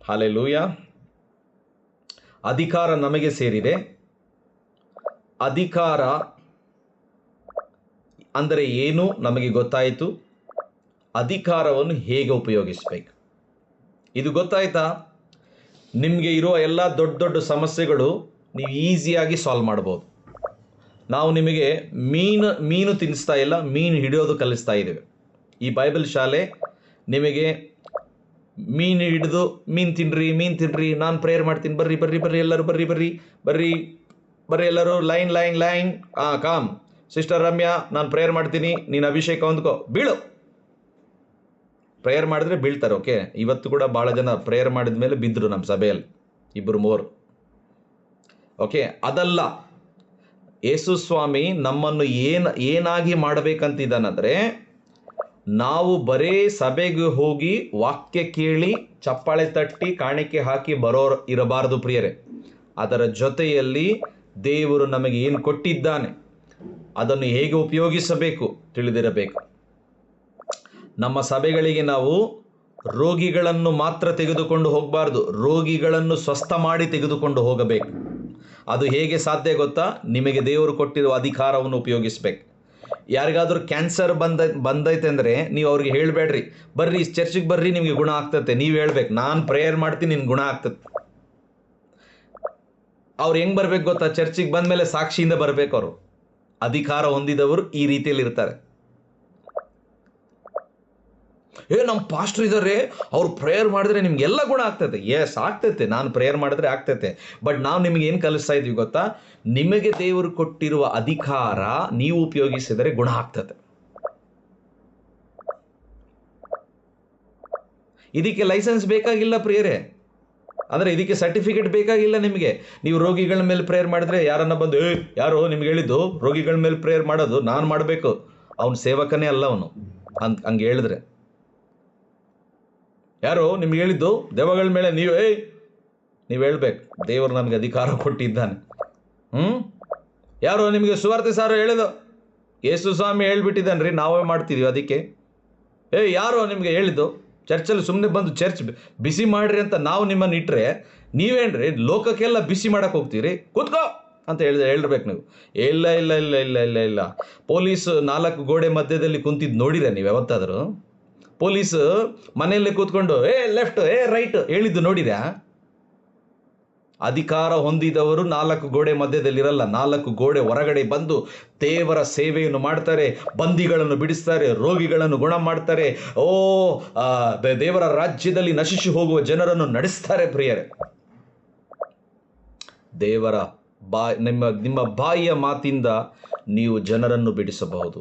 Speaker 1: ಹಲ್ಲೆಲೂಯಾ. ಅಧಿಕಾರ ನಮಗೆ ಸೇರಿದೆ. ಅಧಿಕಾರ ಅಂದರೆ ಏನು ನಮಗೆ ಗೊತ್ತಾಯಿತು. ಅಧಿಕಾರವನ್ನು ಹೇಗೆ ಉಪಯೋಗಿಸಬೇಕು ಇದು ಗೊತ್ತಾಯ್ತಾ? ನಿಮಗೆ ಇರುವ ಎಲ್ಲ ದೊಡ್ಡ ದೊಡ್ಡ ಸಮಸ್ಯೆಗಳು ನೀವು ಈಸಿಯಾಗಿ ಸಾಲ್ವ್ ಮಾಡ್ಬೋದು. ನಾವು ನಿಮಗೆ ಮೀನು ತಿನ್ನಿಸ್ತಾ ಇಲ್ಲ, ಮೀನು ಹಿಡಿಯೋದು ಕಲಿಸ್ತಾ ಇದ್ದೇವೆ. ಈ ಬೈಬಲ್ ಶಾಲೆ ನಿಮಗೆ ಮೀನು ಹಿಡಿದು ಮೀನು ತಿನ್ನಿರಿ, ನಾನು ಪ್ರೇಯರ್ ಮಾಡ್ತೀನಿ, ಬರ್ರಿ ಎಲ್ಲರೂ, ಬರ್ರಿ ಎಲ್ಲರೂ, ಲೈನ್. ಕಾಮ್ ಸಿಸ್ಟರ್ ರಮ್ಯಾ, ನಾನು ಪ್ರೇಯರ್ ಮಾಡ್ತೀನಿ, ನೀನು ಅಭಿಷೇಕ ಹೊಂದ್ಕೋ, ಬೀಳು. ಪ್ರೇಯರ್ ಮಾಡಿದ್ರೆ ಬೀಳ್ತಾರೆ. ಓಕೆ, ಇವತ್ತು ಕೂಡ ಭಾಳ ಜನ ಪ್ರೇಯರ್ ಮಾಡಿದ ಮೇಲೆ ಬಿದ್ದರು ನಮ್ಮ ಸಭೆಯಲ್ಲಿ, 2-3. ಓಕೆ, ಅದಲ್ಲ. ಯೇಸು ಸ್ವಾಮಿ ನಮ್ಮನ್ನು ಏನಾಗಿ ಮಾಡಬೇಕಂತಿದ್ದಾನಂದರೆ, ನಾವು ಬರೇ ಸಭೆಗೆ ಹೋಗಿ ವಾಕ್ಯ ಕೇಳಿ ಚಪ್ಪಾಳೆ ತಟ್ಟಿ ಕಾಣಿಕೆ ಹಾಕಿ ಬರೋರು ಇರಬಾರದು ಪ್ರಿಯರೇ. ಅದರ ಜೊತೆಯಲ್ಲಿ ದೇವರು ನಮಗೆ ಏನು ಕೊಟ್ಟಿದ್ದಾನೆ ಅದನ್ನು ಹೇಗೆ ಉಪಯೋಗಿಸಬೇಕು ತಿಳಿದಿರಬೇಕು. ನಮ್ಮ ಸಭೆಗಳಿಗೆ ನಾವು ರೋಗಿಗಳನ್ನು ಮಾತ್ರ ತೆಗೆದುಕೊಂಡು ಹೋಗಬಾರ್ದು, ರೋಗಿಗಳನ್ನು ಸ್ವಸ್ಥ ಮಾಡಿ ತೆಗೆದುಕೊಂಡು ಹೋಗಬೇಕು. ಅದು ಹೇಗೆ ಸಾಧ್ಯ ಗೊತ್ತಾ? ನಿಮಗೆ ದೇವರು ಕೊಟ್ಟಿರುವ ಅಧಿಕಾರವನ್ನು ಉಪಯೋಗಿಸಬೇಕು. ಯಾರಿಗಾದ್ರೂ ಕ್ಯಾನ್ಸರ್ ಬಂದೈತೆ ಅಂದರೆ ನೀವು ಅವ್ರಿಗೆ ಹೇಳಬೇಡ್ರಿ, ಬರ್ರಿ ಚರ್ಚಿಗೆ ಬರ್ರಿ ನಿಮಗೆ ಗುಣ ಆಗ್ತತೆ. ನೀವು ಹೇಳ್ಬೇಕು, ನಾನು ಪ್ರೇಯರ್ ಮಾಡ್ತೀನಿ, ನಿನ್ಗೆ ಗುಣ ಆಗ್ತದೆ. ಅವ್ರು ಹೆಂಗೆ ಬರ್ಬೇಕು ಗೊತ್ತಾ? ಚರ್ಚಿಗೆ ಬಂದ ಮೇಲೆ ಸಾಕ್ಷಿಯಿಂದ ಬರಬೇಕು. ಅವರು ಅಧಿಕಾರ ಹೊಂದಿದವರು ಈ ರೀತಿಯಲ್ಲಿ ಇರ್ತಾರೆ. ನಮ್ಮ ಪಾಸ್ಟರ್ ಇದ್ದಾರೆ, ಅವ್ರು ಪ್ರೇಯರ್ ಮಾಡಿದ್ರೆ ನಿಮ್ಗೆಲ್ಲ ಗುಣ ಆಗ್ತೈತೆ. ಎಸ್, ಆಗ್ತೈತೆ, ನಾನು ಪ್ರೇಯರ್ ಮಾಡಿದ್ರೆ ಆಗ್ತೈತೆ. ಬಟ್ ನಾವು ನಿಮಗೆ ಏನು ಕಲಿಸ್ತಾ ಇದೀವಿ ಗೊತ್ತಾ? ನಿಮಗೆ ದೇವರು ಕೊಟ್ಟಿರುವ ಅಧಿಕಾರ ನೀವು ಉಪಯೋಗಿಸಿದರೆ ಗುಣ ಆಗ್ತದೆ. ಇದಕ್ಕೆ ಲೈಸೆನ್ಸ್ ಬೇಕಾಗಿಲ್ಲ ಪ್ರಿಯರೇ, ಅಂದರೆ ಇದಕ್ಕೆ ಸರ್ಟಿಫಿಕೇಟ್ ಬೇಕಾಗಿಲ್ಲ ನಿಮಗೆ. ನೀವು ರೋಗಿಗಳ ಮೇಲೆ ಪ್ರೇಯರ್ ಮಾಡಿದ್ರೆ ಯಾರನ್ನ ಬಂದು, ಯಾರೋ ನಿಮ್ಗೆ ಹೇಳಿದ್ದು ರೋಗಿಗಳ ಮೇಲೆ ಪ್ರೇಯರ್ ಮಾಡೋದು ನಾನು ಮಾಡಬೇಕು, ಅವನು ಸೇವಕನೇ ಅಲ್ಲ ಅವನು ಹಂಗೆ ಹೇಳಿದ್ರೆ. ಯಾರೋ ನಿಮ್ಗೆ ಹೇಳಿದ್ದು ದೆವ್ವಗಳ ಮೇಲೆ ನೀವು ಹೇಳ್ಬೇಕು, ದೇವರು ನಮಗೆ ಅಧಿಕಾರ ಕೊಟ್ಟಿದ್ದಾನೆ. ಯಾರೋ ನಿಮಗೆ ಸುವಾರ್ತೆ ಸಾರು ಹೇಳಿದು, ಯೇಸು ಸ್ವಾಮಿ ಹೇಳ್ಬಿಟ್ಟಿದ್ದಾನೆ ರೀ, ನಾವೇ ಮಾಡ್ತಿದ್ದೀವಿ ಅದಕ್ಕೆ. ಯಾರೋ ನಿಮಗೆ ಹೇಳಿದ್ದು, ಚರ್ಚಲ್ಲಿ ಸುಮ್ಮನೆ ಬಂದು ಚರ್ಚ್ ಬಿಸಿ ಮಾಡ್ರಿ ಅಂತ ನಾವು ನಿಮ್ಮನ್ನು ಇಟ್ಟರೆ ನೀವೇನ್ರಿ ಲೋಕಕ್ಕೆಲ್ಲ ಬಿಸಿ ಮಾಡಕ್ಕೆ ಹೋಗ್ತೀರಿ? ಕೂತ್ಕೋ ಅಂತ ಹೇಳಿರ್ಬೇಕು ನೀವು. ಇಲ್ಲ. ಪೊಲೀಸ್ 4 ಗೋಡೆ ಮಧ್ಯದಲ್ಲಿ ಕುಂತಿದ್ದು ನೋಡಿರ ನೀವು ಯಾವತ್ತಾದರೂ? ಪೊಲೀಸ್ ಮನೆಯಲ್ಲೇ ಕೂತ್ಕೊಂಡು ಲೆಫ್ಟ್ ರೈಟ್ ಹೇಳಿದ್ದು ನೋಡಿರಾ? ಅಧಿಕಾರ ಹೊಂದಿದವರು 4 ಗೋಡೆ ಮಧ್ಯದಲ್ಲಿರಲ್ಲ, 4 ಗೋಡೆ ಹೊರಗಡೆ ಬಂದು ದೇವರ ಸೇವೆಯನ್ನು ಮಾಡ್ತಾರೆ, ಬಂದಿಗಳನ್ನು ಬಿಡಿಸ್ತಾರೆ, ರೋಗಿಗಳನ್ನು ಗುಣ ಮಾಡ್ತಾರೆ. ದೇವರ ರಾಜ್ಯದಲ್ಲಿ ನಶಿಸಿ ಹೋಗುವ ಜನರನ್ನು ನಡೆಸ್ತಾರೆ ಪ್ರಿಯರೇ. ದೇವರ ನಿಮ್ಮ ಬಾಯಿಯ ಮಾತಿಂದ ನೀವು ಜನರನ್ನು ಬಿಡಿಸಬಹುದು.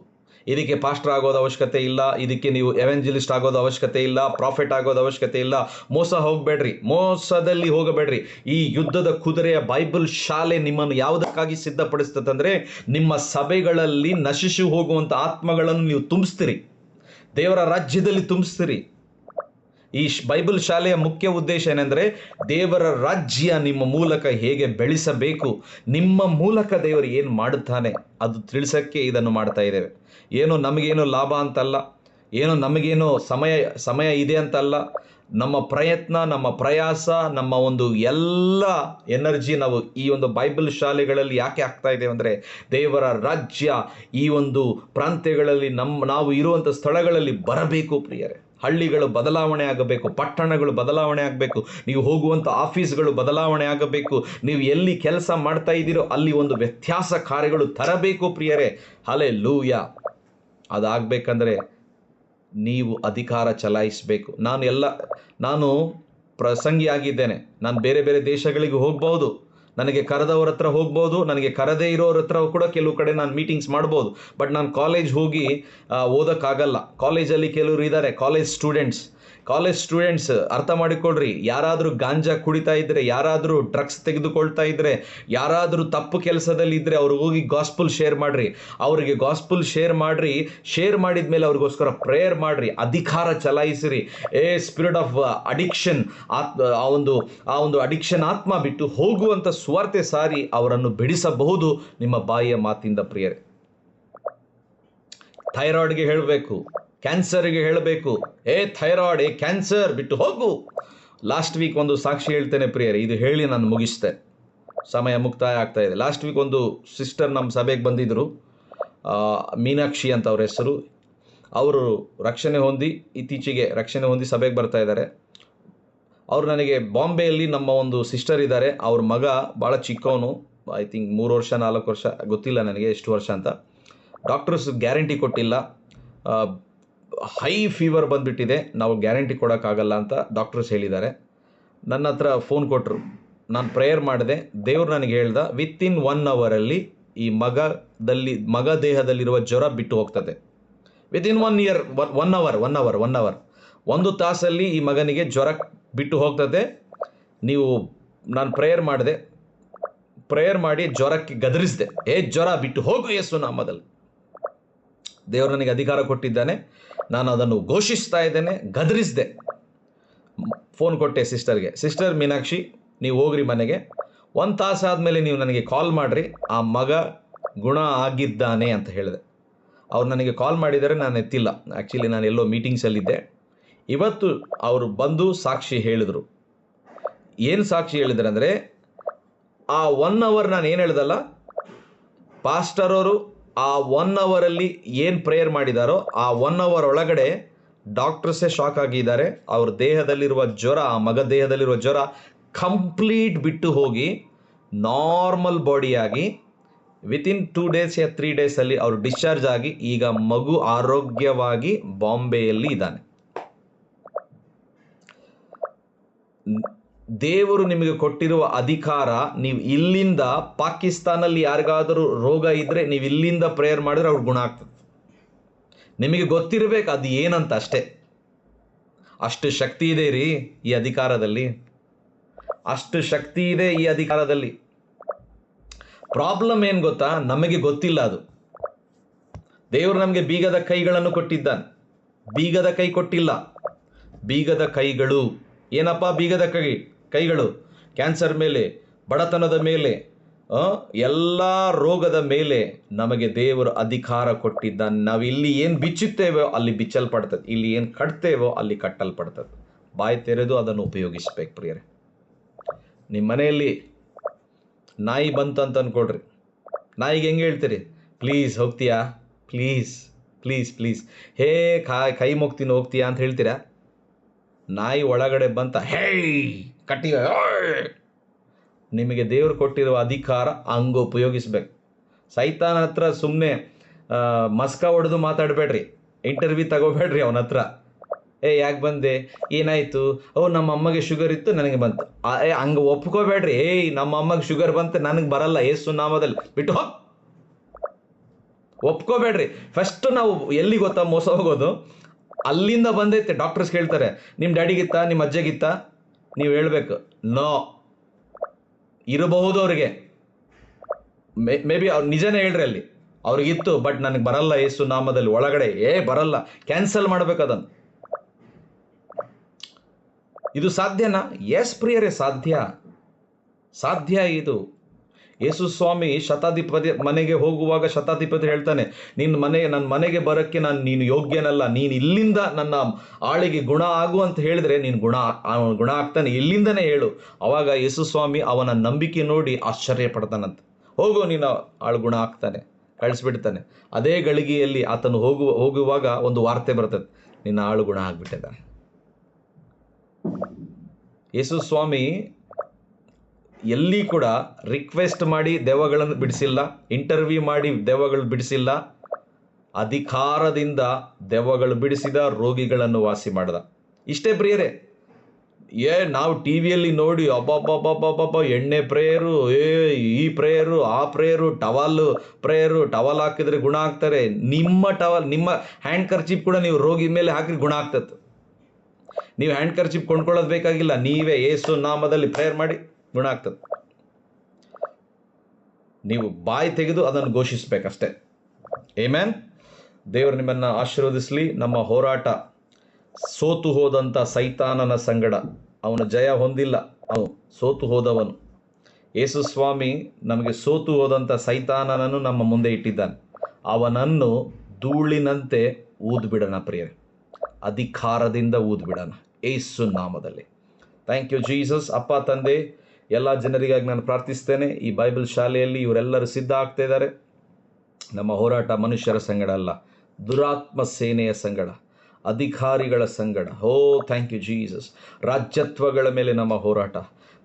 Speaker 1: ಇದಕ್ಕೆ ಪಾಸ್ಟರ್ ಆಗೋದು ಅವಶ್ಯಕತೆ ಇಲ್ಲ, ಇದಕ್ಕೆ ನೀವು ಎವೆಂಜಲಿಸ್ಟ್ ಆಗೋದು ಅವಶ್ಯಕತೆ ಇಲ್ಲ, ಪ್ರಾಫಿಟ್ ಆಗೋದು ಅವಶ್ಯಕತೆ ಇಲ್ಲ. ಮೋಸ ಹೋಗಬೇಡ್ರಿ, ಮೋಸದಲ್ಲಿ ಹೋಗಬೇಡ್ರಿ. ಈ ಯುದ್ಧದ ಕುದುರೆಯ ಬೈಬಲ್ ಶಾಲೆ ನಿಮ್ಮನ್ನು ಯಾವುದಕ್ಕಾಗಿ ಸಿದ್ಧಪಡಿಸ್ತದಂದರೆ ನಿಮ್ಮ ಸಭೆಗಳಲ್ಲಿ ನಶಿಸಿ ಹೋಗುವಂಥ ಆತ್ಮಗಳನ್ನು ನೀವು ತುಂಬಿಸ್ತೀರಿ, ದೇವರ ರಾಜ್ಯದಲ್ಲಿ ತುಂಬಿಸ್ತೀರಿ. ಈ ಬೈಬಲ್ ಶಾಲೆಯ ಮುಖ್ಯ ಉದ್ದೇಶ ಏನೆಂದರೆ ದೇವರ ರಾಜ್ಯ ನಿಮ್ಮ ಮೂಲಕ ಹೇಗೆ ಬೆಳೆಸಬೇಕು, ನಿಮ್ಮ ಮೂಲಕ ದೇವರು ಏನು ಮಾಡುತ್ತಾನೆ ಅದು ತಿಳಿಸೋಕ್ಕೆ ಇದನ್ನು ಮಾಡ್ತಾ ಇದ್ದೇವೆ. ಏನೋ ನಮಗೇನೋ ಲಾಭ ಅಂತಲ್ಲ, ಏನೋ ನಮಗೇನೋ ಸಮಯ ಇದೆ ಅಂತಲ್ಲ. ನಮ್ಮ ಪ್ರಯತ್ನ, ನಮ್ಮ ಪ್ರಯಾಸ, ನಮ್ಮ ಒಂದು ಎಲ್ಲ ಎನರ್ಜಿ ನಾವು ಈ ಒಂದು ಬೈಬಲ್ ಶಾಲೆಗಳಲ್ಲಿ ಯಾಕೆ ಹಾಕ್ತಾ ಇದ್ದೇವೆ ಅಂದರೆ ದೇವರ ರಾಜ್ಯ ಈ ಒಂದು ಪ್ರಾಂತ್ಯಗಳಲ್ಲಿ ನಾವು ಇರುವಂಥ ಸ್ಥಳಗಳಲ್ಲಿ ಬರಬೇಕು ಪ್ರಿಯರೇ. ಹಳ್ಳಿಗಳು ಬದಲಾವಣೆ ಆಗಬೇಕು, ಪಟ್ಟಣಗಳು ಬದಲಾವಣೆ ಆಗಬೇಕು, ನೀವು ಹೋಗುವಂಥ ಆಫೀಸ್ಗಳು ಬದಲಾವಣೆ ಆಗಬೇಕು, ನೀವು ಎಲ್ಲಿ ಕೆಲಸ ಮಾಡ್ತಾ ಇದ್ದೀರೋ ಅಲ್ಲಿ ಒಂದು ವ್ಯತ್ಯಾಸ ಕಾರ್ಯಗಳು ತರಬೇಕು ಪ್ರಿಯರೇ. ಹಲ್ಲೆಲೂಯಾ. ಅದಾಗಬೇಕಂದ್ರೆ ನೀವು ಅಧಿಕಾರ ಚಲಾಯಿಸಬೇಕು. ನಾನು ಪ್ರಸಂಗಿಯಾಗಿದ್ದೇನೆ. ನಾನು ಬೇರೆ ಬೇರೆ ದೇಶಗಳಿಗೆ ಹೋಗ್ಬೋದು, ನನಗೆ ಕರೆದವ್ರ ಹತ್ರ ಹೋಗ್ಬೋದು, ನನಗೆ ಕರೆದೇ ಇರೋರ ಹತ್ರ ಕೂಡ ಕೆಲವು ಕಡೆ ನಾನು ಮೀಟಿಂಗ್ಸ್ ಮಾಡ್ಬೋದು. ಬಟ್ ನಾನು ಕಾಲೇಜ್ ಹೋಗಿ ಓದೋಕ್ಕಾಗಲ್ಲ. ಕಾಲೇಜಲ್ಲಿ ಕೆಲವರು ಇದ್ದಾರೆ, ಕಾಲೇಜ್ ಸ್ಟೂಡೆಂಟ್ಸ್ ಅರ್ಥ ಮಾಡಿಕೊಳ್ಳ್ರಿ. ಯಾರಾದರೂ ಗಾಂಜಾ ಕುಡಿತಾ ಇದ್ದರೆ, ಯಾರಾದರೂ ಡ್ರಗ್ಸ್ ತೆಗೆದುಕೊಳ್ತಾ ಇದ್ದರೆ, ಯಾರಾದರೂ ತಪ್ಪು ಕೆಲಸದಲ್ಲಿ ಇದ್ದರೆ ಅವ್ರಿಗೆ ಹೋಗಿ ಗಾಸ್ಪಲ್ ಶೇರ್ ಮಾಡಿರಿ. ಅವರಿಗೆ ಗಾಸ್ಪಲ್ ಶೇರ್ ಮಾಡಿದ ಮೇಲೆ ಅವ್ರಿಗೋಸ್ಕರ ಪ್ರೇಯರ್ ಮಾಡಿರಿ, ಅಧಿಕಾರ ಚಲಾಯಿಸಿರಿ. ಸ್ಪಿರಿಟ್ ಆಫ್ ಅಡಿಕ್ಷನ್, ಆ ಒಂದು ಅಡಿಕ್ಷನ್ ಆತ್ಮ ಬಿಟ್ಟು ಹೋಗುವಂಥ ಸ್ವಾರ್ಥ ಸಾರಿ ಅವರನ್ನು ಬಿಡಿಸಬಹುದು ನಿಮ್ಮ ಬಾಯಿಯ ಮಾತಿಂದ ಪ್ರಿಯರೇ. ಥೈರಾಯ್ಡ್ಗೆ ಹೇಳಬೇಕು, ಕ್ಯಾನ್ಸರ್ಗೆ ಹೇಳಬೇಕು, ಥೈರಾಯ್ಡ್, ಕ್ಯಾನ್ಸರ್ ಬಿಟ್ಟು ಹೋಗು. ಲಾಸ್ಟ್ ವೀಕ್ ಒಂದು ಸಾಕ್ಷಿ ಹೇಳ್ತೇನೆ ಪ್ರಿಯರೇ, ಇದು ಹೇಳಿ ನಾನು ಮುಗಿಸ್ತೆ, ಸಮಯ ಮುಕ್ತಾಯ ಆಗ್ತಾ ಇದೆ. ಲಾಸ್ಟ್ ವೀಕ್ ಒಂದು ಸಿಸ್ಟರ್ ನಮ್ಮ ಸಭೆಗೆ ಬಂದಿದ್ದರು, ಮೀನಾಕ್ಷಿ ಅಂತ ಅವ್ರ ಹೆಸರು. ಅವರು ಇತ್ತೀಚೆಗೆ ರಕ್ಷಣೆ ಹೊಂದಿ ಸಭೆಗೆ ಬರ್ತಾ ಇದ್ದಾರೆ. ಅವರು ನನಗೆ ಬಾಂಬೆಯಲ್ಲಿ ನಮ್ಮ ಒಂದು ಸಿಸ್ಟರ್ ಇದ್ದಾರೆ, ಅವ್ರ ಮಗ ಭಾಳ ಚಿಕ್ಕವನು, ಐ ಥಿಂಕ್ 3 ವರ್ಷ 4 ವರ್ಷ, ಗೊತ್ತಿಲ್ಲ ನನಗೆ ಎಷ್ಟು ವರ್ಷ ಅಂತ. ಡಾಕ್ಟರ್ಸ್ ಗ್ಯಾರಂಟಿ ಕೊಟ್ಟಿಲ್ಲ, ಹೈ ಫೀವರ್ ಬಂದುಬಿಟ್ಟಿದೆ, ನಾವು ಗ್ಯಾರಂಟಿ ಕೊಡೋಕ್ಕಾಗಲ್ಲ ಅಂತ ಡಾಕ್ಟರ್ಸ್ ಹೇಳಿದ್ದಾರೆ. ನನ್ನ ಹತ್ರ ಫೋನ್ ಕೊಟ್ಟರು, ನಾನು ಪ್ರೇಯರ್ ಮಾಡಿದೆ. ದೇವ್ರು ನನಗೆ ಹೇಳ್ದ, ವಿತಿನ್ 1 ಅವರಲ್ಲಿ ಈ ಮಗ ದೇಹದಲ್ಲಿರುವ ಜ್ವರ ಬಿಟ್ಟು ಹೋಗ್ತದೆ. ವಿತಿನ್ 1 ಅವರ್ 1 ತಾಸಲ್ಲಿ ಈ ಮಗನಿಗೆ ಜ್ವರ ಬಿಟ್ಟು ಹೋಗ್ತದೆ. ನಾನು ಪ್ರೇಯರ್ ಮಾಡಿ ಜ್ವರಕ್ಕೆ ಗದರಿಸಿದೆ, ಜ್ವರ ಬಿಟ್ಟು ಹೋಗು ಯೇಸು ನಾಮದಲ್ಲಿ. ದೇವರು ನನಗೆ ಅಧಿಕಾರ ಕೊಟ್ಟಿದ್ದಾನೆ, ನಾನು ಅದನ್ನು ಘೋಷಿಸ್ತಾ ಇದ್ದೇನೆ, ಗದರಿಸಿದೆ. ಫೋನ್ ಕೊಟ್ಟೆ ಸಿಸ್ಟರ್ಗೆ, ಸಿಸ್ಟರ್ ಮೀನಾಕ್ಷಿ ನೀವು ಹೋಗ್ರಿ ಮನೆಗೆ, 1 ತಾಸು ಆದಮೇಲೆ ನೀವು ನನಗೆ ಕಾಲ್ ಮಾಡಿರಿ, ಆ ಮಗ ಗುಣ ಆಗಿದ್ದಾನೆ ಅಂತ ಹೇಳಿದೆ. ಅವ್ರು ನನಗೆ ಕಾಲ್ ಮಾಡಿದ್ದಾರೆ, ನಾನು ಎತ್ತಿಲ್ಲ. ಆ್ಯಕ್ಚುಲಿ ನಾನು ಎಲ್ಲೋ ಮೀಟಿಂಗ್ಸಲ್ಲಿದ್ದೆ. ಇವತ್ತು ಅವರು ಬಂದು ಸಾಕ್ಷಿ ಹೇಳಿದರು. ಏನು ಸಾಕ್ಷಿ ಹೇಳಿದ್ರು ಅಂದರೆ, ಆ 1 ಅವರ್ ನಾನು ಏನು ಹೇಳ್ದಲ್ಲ, ಪಾಸ್ಟರ್ ಅವರು ಆ 1 ಅವರಲ್ಲಿ ಏನು ಪ್ರೇಯರ್ ಮಾಡಿದಾರೋ ಆ 1 ಅವರ್ ಒಳಗಡೆ ಡಾಕ್ಟರ್ಸೇ ಶಾಕ್ ಆಗಿದ್ದಾರೆ. ಅವ್ರ ದೇಹದಲ್ಲಿರುವ ಜ್ವರ, ಆ ಮಗ ದೇಹದಲ್ಲಿರುವ ಜ್ವರ ಕಂಪ್ಲೀಟ್ ಬಿಟ್ಟು ಹೋಗಿ ನಾರ್ಮಲ್ ಬಾಡಿಯಾಗಿ ವಿತಿನ್ 2 ಡೇಸ್ ಯಾ 3 ಡೇಸಲ್ಲಿ ಅವರು ಡಿಸ್ಚಾರ್ಜ್ ಆಗಿ ಈಗ ಮಗು ಆರೋಗ್ಯವಾಗಿ ಬಾಂಬೆಯಲ್ಲಿ ಇದ್ದಾನೆ. ದೇವರು ನಿಮಗೆ ಕೊಟ್ಟಿರುವ ಅಧಿಕಾರ, ನೀವು ಇಲ್ಲಿಂದ ಪಾಕಿಸ್ತಾನಲ್ಲಿ ಯಾರಿಗಾದರೂ ರೋಗ ಇದ್ದರೆ ನೀವು ಇಲ್ಲಿಂದ ಪ್ರೇಯರ್ ಮಾಡಿದ್ರೆ ಅವ್ರಿಗೆ ಗುಣ ಆಗ್ತದೆ. ನಿಮಗೆ ಗೊತ್ತಿರಬೇಕು ಅದು ಏನಂತ ಅಷ್ಟೇ. ಅಷ್ಟು ಶಕ್ತಿ ಇದೆ ರೀ ಈ ಅಧಿಕಾರದಲ್ಲಿ, ಅಷ್ಟು ಶಕ್ತಿ ಇದೆ ಈ ಅಧಿಕಾರದಲ್ಲಿ. ಪ್ರಾಬ್ಲಮ್ ಏನು ಗೊತ್ತಾ, ನಮಗೆ ಗೊತ್ತಿಲ್ಲ ಅದು. ದೇವರು ನಮಗೆ ಬೀಗದ ಕೈಗಳನ್ನು ಕೊಟ್ಟಿದ್ದಾನೆ, ಬೀಗದ ಕೈ ಕೊಟ್ಟಿಲ್ಲ, ಬೀಗದ ಕೈಗಳು. ಏನಪ್ಪ ಬೀಗದ ಕೈಗಳು? ಕ್ಯಾನ್ಸರ್ ಮೇಲೆ, ಬಡತನದ ಮೇಲೆ, ಎಲ್ಲ ರೋಗದ ಮೇಲೆ ನಮಗೆ ದೇವರು ಅಧಿಕಾರ ಕೊಟ್ಟಿದ್ದಾನೆ. ನಾವು ಇಲ್ಲಿ ಏನು ಬಿಚ್ಚುತ್ತೇವೋ ಅಲ್ಲಿ ಬಿಚ್ಚಲ್ಪಡ್ತದೆ, ಇಲ್ಲಿ ಏನು ಕಟ್ತೇವೋ ಅಲ್ಲಿ ಕಟ್ಟಲ್ಪಡ್ತದೆ. ಬಾಯಿ ತೆರೆದು ಅದನ್ನು ಉಪಯೋಗಿಸ್ಬೇಕು ಪ್ರಿಯರೇ. ನಿಮ್ಮ ಮನೆಯಲ್ಲಿ ನಾಯಿ ಬಂತು ಅಂತ ಅಂದ್ಕೊಳ್ರಿ, ನಾಯಿಗೆ ಹೆಂಗೆ ಹೇಳ್ತೀರಿ? ಪ್ಲೀಸ್ ಹೋಗ್ತೀಯಾ, ಪ್ಲೀಸ್ ಕೈ ಮುಗ್ತೀನಿ ಹೋಗ್ತೀಯಾ ಅಂತ ಹೇಳ್ತೀರಾ? ನಾಯಿ ಒಳಗಡೆ ಬಂತ ಕಟ್ಟಿ, ನಿಮಗೆ ದೇವರು ಕೊಟ್ಟಿರುವ ಅಧಿಕಾರ ಹಂಗೆ ಉಪಯೋಗಿಸ್ಬೇಕು. ಸೈತಾನ ಹತ್ರ ಸುಮ್ಮನೆ ಮಸ್ಕ ಹೊಡೆದು ಮಾತಾಡಬೇಡ್ರಿ, ಇಂಟರ್ವ್ಯೂ ತಗೋಬೇಡ್ರಿ ಅವನ ಹತ್ರ. ಯಾಕೆ ಬಂದೆ, ಏನಾಯಿತು, ನಮ್ಮ ಅಮ್ಮಗೆ ಶುಗರ್ ಇತ್ತು ನನಗೆ ಬಂತು, ಹಂಗೆ ಒಪ್ಕೋಬೇಡ್ರಿ. ನಮ್ಮ ಅಮ್ಮಗೆ ಶುಗರ್ ಬಂತು ನನಗೆ ಬರಲ್ಲ, ಯೇಸು ನಾಮದಲ್ಲಿ ಬಿಟ್ಟು ಒಪ್ಕೋಬೇಡ್ರಿ. ಫಸ್ಟ್ ನಾವು ಎಲ್ಲಿ ಗೊತ್ತಾ ಮೋಸ ಹೋಗೋದು, ಅಲ್ಲಿಂದ ಬಂದೈತೆ. ಡಾಕ್ಟರ್ಸ್ ಕೇಳ್ತಾರೆ ನಿಮ್ಮ ಡ್ಯಾಡಿಗಿತ್ತ ನಿಮ್ಮ ಅಜ್ಜಗಿತ್ತ, ನೀವು ಹೇಳ್ಬೇಕು ನೋ. ಇರಬಹುದು ಅವ್ರಿಗೆ, ಮೇ ಬಿ ಅವ್ರು ನಿಜನೇ ಹೇಳ್ರಿ, ಅಲ್ಲಿ ಅವ್ರಿಗಿತ್ತು, ಬಟ್ ನನಗೆ ಬರಲ್ಲ ಯೇಸು ನಾಮದಲ್ಲಿ, ಒಳಗಡೆ ಬರಲ್ಲ, ಕ್ಯಾನ್ಸಲ್ ಮಾಡ್ಬೇಕು ಅದನ್ನು. ಇದು ಸಾಧ್ಯನಾ? ಎಸ್ ಪ್ರಿಯರೇ, ಸಾಧ್ಯ ಇದು. ಯೇಸು ಸ್ವಾಮಿ ಶತಾಧಿಪತಿ ಮನೆಗೆ ಹೋಗುವಾಗ ಶತಾಧಿಪತಿ ಹೇಳ್ತಾನೆ, ನನ್ನ ಮನೆಗೆ ಬರೋಕ್ಕೆ ನೀನು ಯೋಗ್ಯನಲ್ಲ, ನೀನು ಇಲ್ಲಿಂದ ನನ್ನ ಆಳಿಗೆ ಗುಣ ಆಗು ಅಂತ ಹೇಳಿದ್ರೆ ನೀನು ಗುಣ ಆಗ್ತಾನೆ, ಇಲ್ಲಿಂದನೇ ಹೇಳು. ಅವಾಗ ಯೇಸು ಸ್ವಾಮಿ ಅವನ ನಂಬಿಕೆ ನೋಡಿ ಆಶ್ಚರ್ಯ ಪಡ್ತಾನಂತ. ಹೋಗು ನೀನು ಆಳು ಗುಣ ಆಗ್ತಾನೆ, ಕಳಿಸ್ಬಿಡ್ತಾನೆ. ಅದೇ ಗಳಿಗೆಯಲ್ಲಿ ಆತನು ಹೋಗುವಾಗ ಒಂದು ವಾರ್ತೆ ಬರ್ತದೆ, ನಿನ್ನ ಆಳು ಗುಣ ಆಗ್ಬಿಟ್ಟಿದ್ದಾನೆ. ಯೇಸು ಸ್ವಾಮಿ ಎಲ್ಲಿ ಕೂಡ ರಿಕ್ವೆಸ್ಟ್ ಮಾಡಿ ದೆವ್ವಗಳನ್ನು ಬಿಡಿಸಿಲ್ಲ, ಇಂಟರ್ವ್ಯೂ ಮಾಡಿ ದೆವ್ವಗಳು ಬಿಡಿಸಿಲ್ಲ. ಅಧಿಕಾರದಿಂದ ದೆವ್ವಗಳು ಬಿಡಿಸಿದ, ರೋಗಿಗಳನ್ನು ವಾಸಿ ಮಾಡಿದ. ಇಷ್ಟೇ ಪ್ರಿಯರೇ. ನಾವು ಟಿ ವಿಯಲ್ಲಿ ನೋಡಿ ಅಬ್ಬಬ್ಬಬ್ಬಬ್ಬಬ್ಬ ಎಣ್ಣೆ ಪ್ರೇಯರು, ಈ ಪ್ರೇಯರು, ಆ ಪ್ರೇಯರು, ಟವಲ್ ಹಾಕಿದ್ರೆ ಗುಣ ಆಗ್ತಾರೆ. ನಿಮ್ಮ ಹ್ಯಾಂಡ್ ಕರ್ಚೀಪ್ ಕೂಡ ನೀವು ರೋಗಿ ಮೇಲೆ ಹಾಕಿ ಗುಣ ಆಗ್ತದೆ. ನೀವು ಹ್ಯಾಂಡ್ ಕರ್ಚೀಪ್ ಕೊಂಡ್ಕೊಳ್ಳೋದು ಬೇಕಾಗಿಲ್ಲ, ನೀವೇ ಯೇಸು ನಾಮದಲ್ಲಿ ಪ್ರೇಯರ್ ಮಾಡಿ ಗುಣ ಆಗ್ತದೆ. ನೀವು ಬಾಯಿ ತೆಗೆದು ಅದನ್ನು ಘೋಷಿಸಬೇಕಷ್ಟೇ. ಆಮೆನ್. ದೇವರು ನಿಮ್ಮನ್ನು ಆಶೀರ್ವದಿಸಲಿ. ನಮ್ಮ ಹೋರಾಟ ಸೋತು ಹೋದಂಥ ಸೈತಾನನ ಸಂಗಡ, ಅವನು ಜಯ ಹೊಂದಿಲ್ಲ, ಅವನು ಸೋತು ಹೋದವನು. ಯೇಸು ಸ್ವಾಮಿ ನಮಗೆ ಸೋತು ಹೋದಂಥ ಸೈತಾನನನ್ನು ನಮ್ಮ ಮುಂದೆ ಇಟ್ಟಿದ್ದಾನೆ. ಅವನನ್ನು ಧೂಳಿನಂತೆ ಊದ್ಬಿಡೋಣ ಪ್ರಿಯರೇ, ಅಧಿಕಾರದಿಂದ ಊದ್ಬಿಡೋಣ ಯೇಸು ನಾಮದಲ್ಲಿ. Thank you Jesus. ಅಪ್ಪ ತಂದೆ, ಎಲ್ಲ ಜನರಿಗಾಗಿ ನಾನು ಪ್ರಾರ್ಥಿಸ್ತೇನೆ. ಈ ಬೈಬಲ್ ಶಾಲೆಯಲ್ಲಿ ಇವರೆಲ್ಲರೂ ಸಿದ್ಧ ಆಗ್ತಾ ಇದ್ದಾರೆ. ನಮ್ಮ ಹೋರಾಟ ಮನುಷ್ಯರ ಸಂಗಡ ಅಲ್ಲ, ದುರಾತ್ಮ ಸೇನೆಯ ಸಂಗಡ, ಅಧಿಕಾರಿಗಳ ಸಂಗಡ. Thank you Jesus. ರಾಜ್ಯತ್ವಗಳ ಮೇಲೆ ನಮ್ಮ ಹೋರಾಟ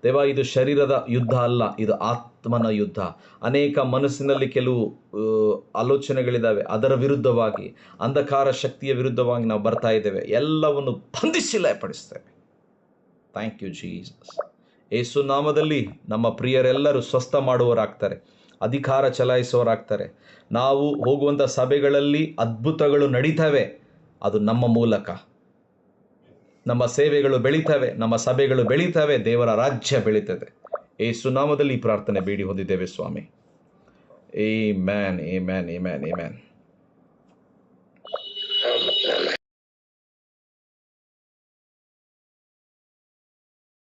Speaker 1: ದೇವ. ಇದು ಶರೀರದ ಯುದ್ಧ ಅಲ್ಲ, ಇದು ಆತ್ಮನ ಯುದ್ಧ. ಅನೇಕ ಮನಸ್ಸಿನಲ್ಲಿ ಕೆಲವು ಆಲೋಚನೆಗಳಿದ್ದಾವೆ, ಅದರ ವಿರುದ್ಧವಾಗಿ, ಅಂಧಕಾರ ಶಕ್ತಿಯ ವಿರುದ್ಧವಾಗಿ ನಾವು ಬರ್ತಾ ಇದ್ದೇವೆ. ಎಲ್ಲವನ್ನು ಬಂಧಿಸಿ ಲಯಪಡಿಸ್ತೇವೆ. Thank you Jesus. ಯೇಸು ನಾಮದಲ್ಲಿ ನಮ್ಮ ಪ್ರಿಯರೆಲ್ಲರೂ ಸ್ವಸ್ಥ ಮಾಡುವವರಾಗ್ತಾರೆ, ಅಧಿಕಾರ ಚಲಾಯಿಸುವವರಾಗ್ತಾರೆ. ನಾವು ಹೋಗುವಂಥ ಸಭೆಗಳಲ್ಲಿ ಅದ್ಭುತಗಳು ನಡೀತವೆ, ಅದು ನಮ್ಮ ಮೂಲಕ. ನಮ್ಮ ಸೇವೆಗಳು ಬೆಳೀತವೆ, ನಮ್ಮ ಸಭೆಗಳು ಬೆಳೀತವೆ, ದೇವರ ರಾಜ್ಯ ಬೆಳೀತದೆ. ಯೇಸು ನಾಮದಲ್ಲಿ ಈ ಪ್ರಾರ್ಥನೆ ಬೇಡಿ ಹೊಂದಿದ್ದೇವೆ ಸ್ವಾಮಿ. Amen, amen, amen, amen.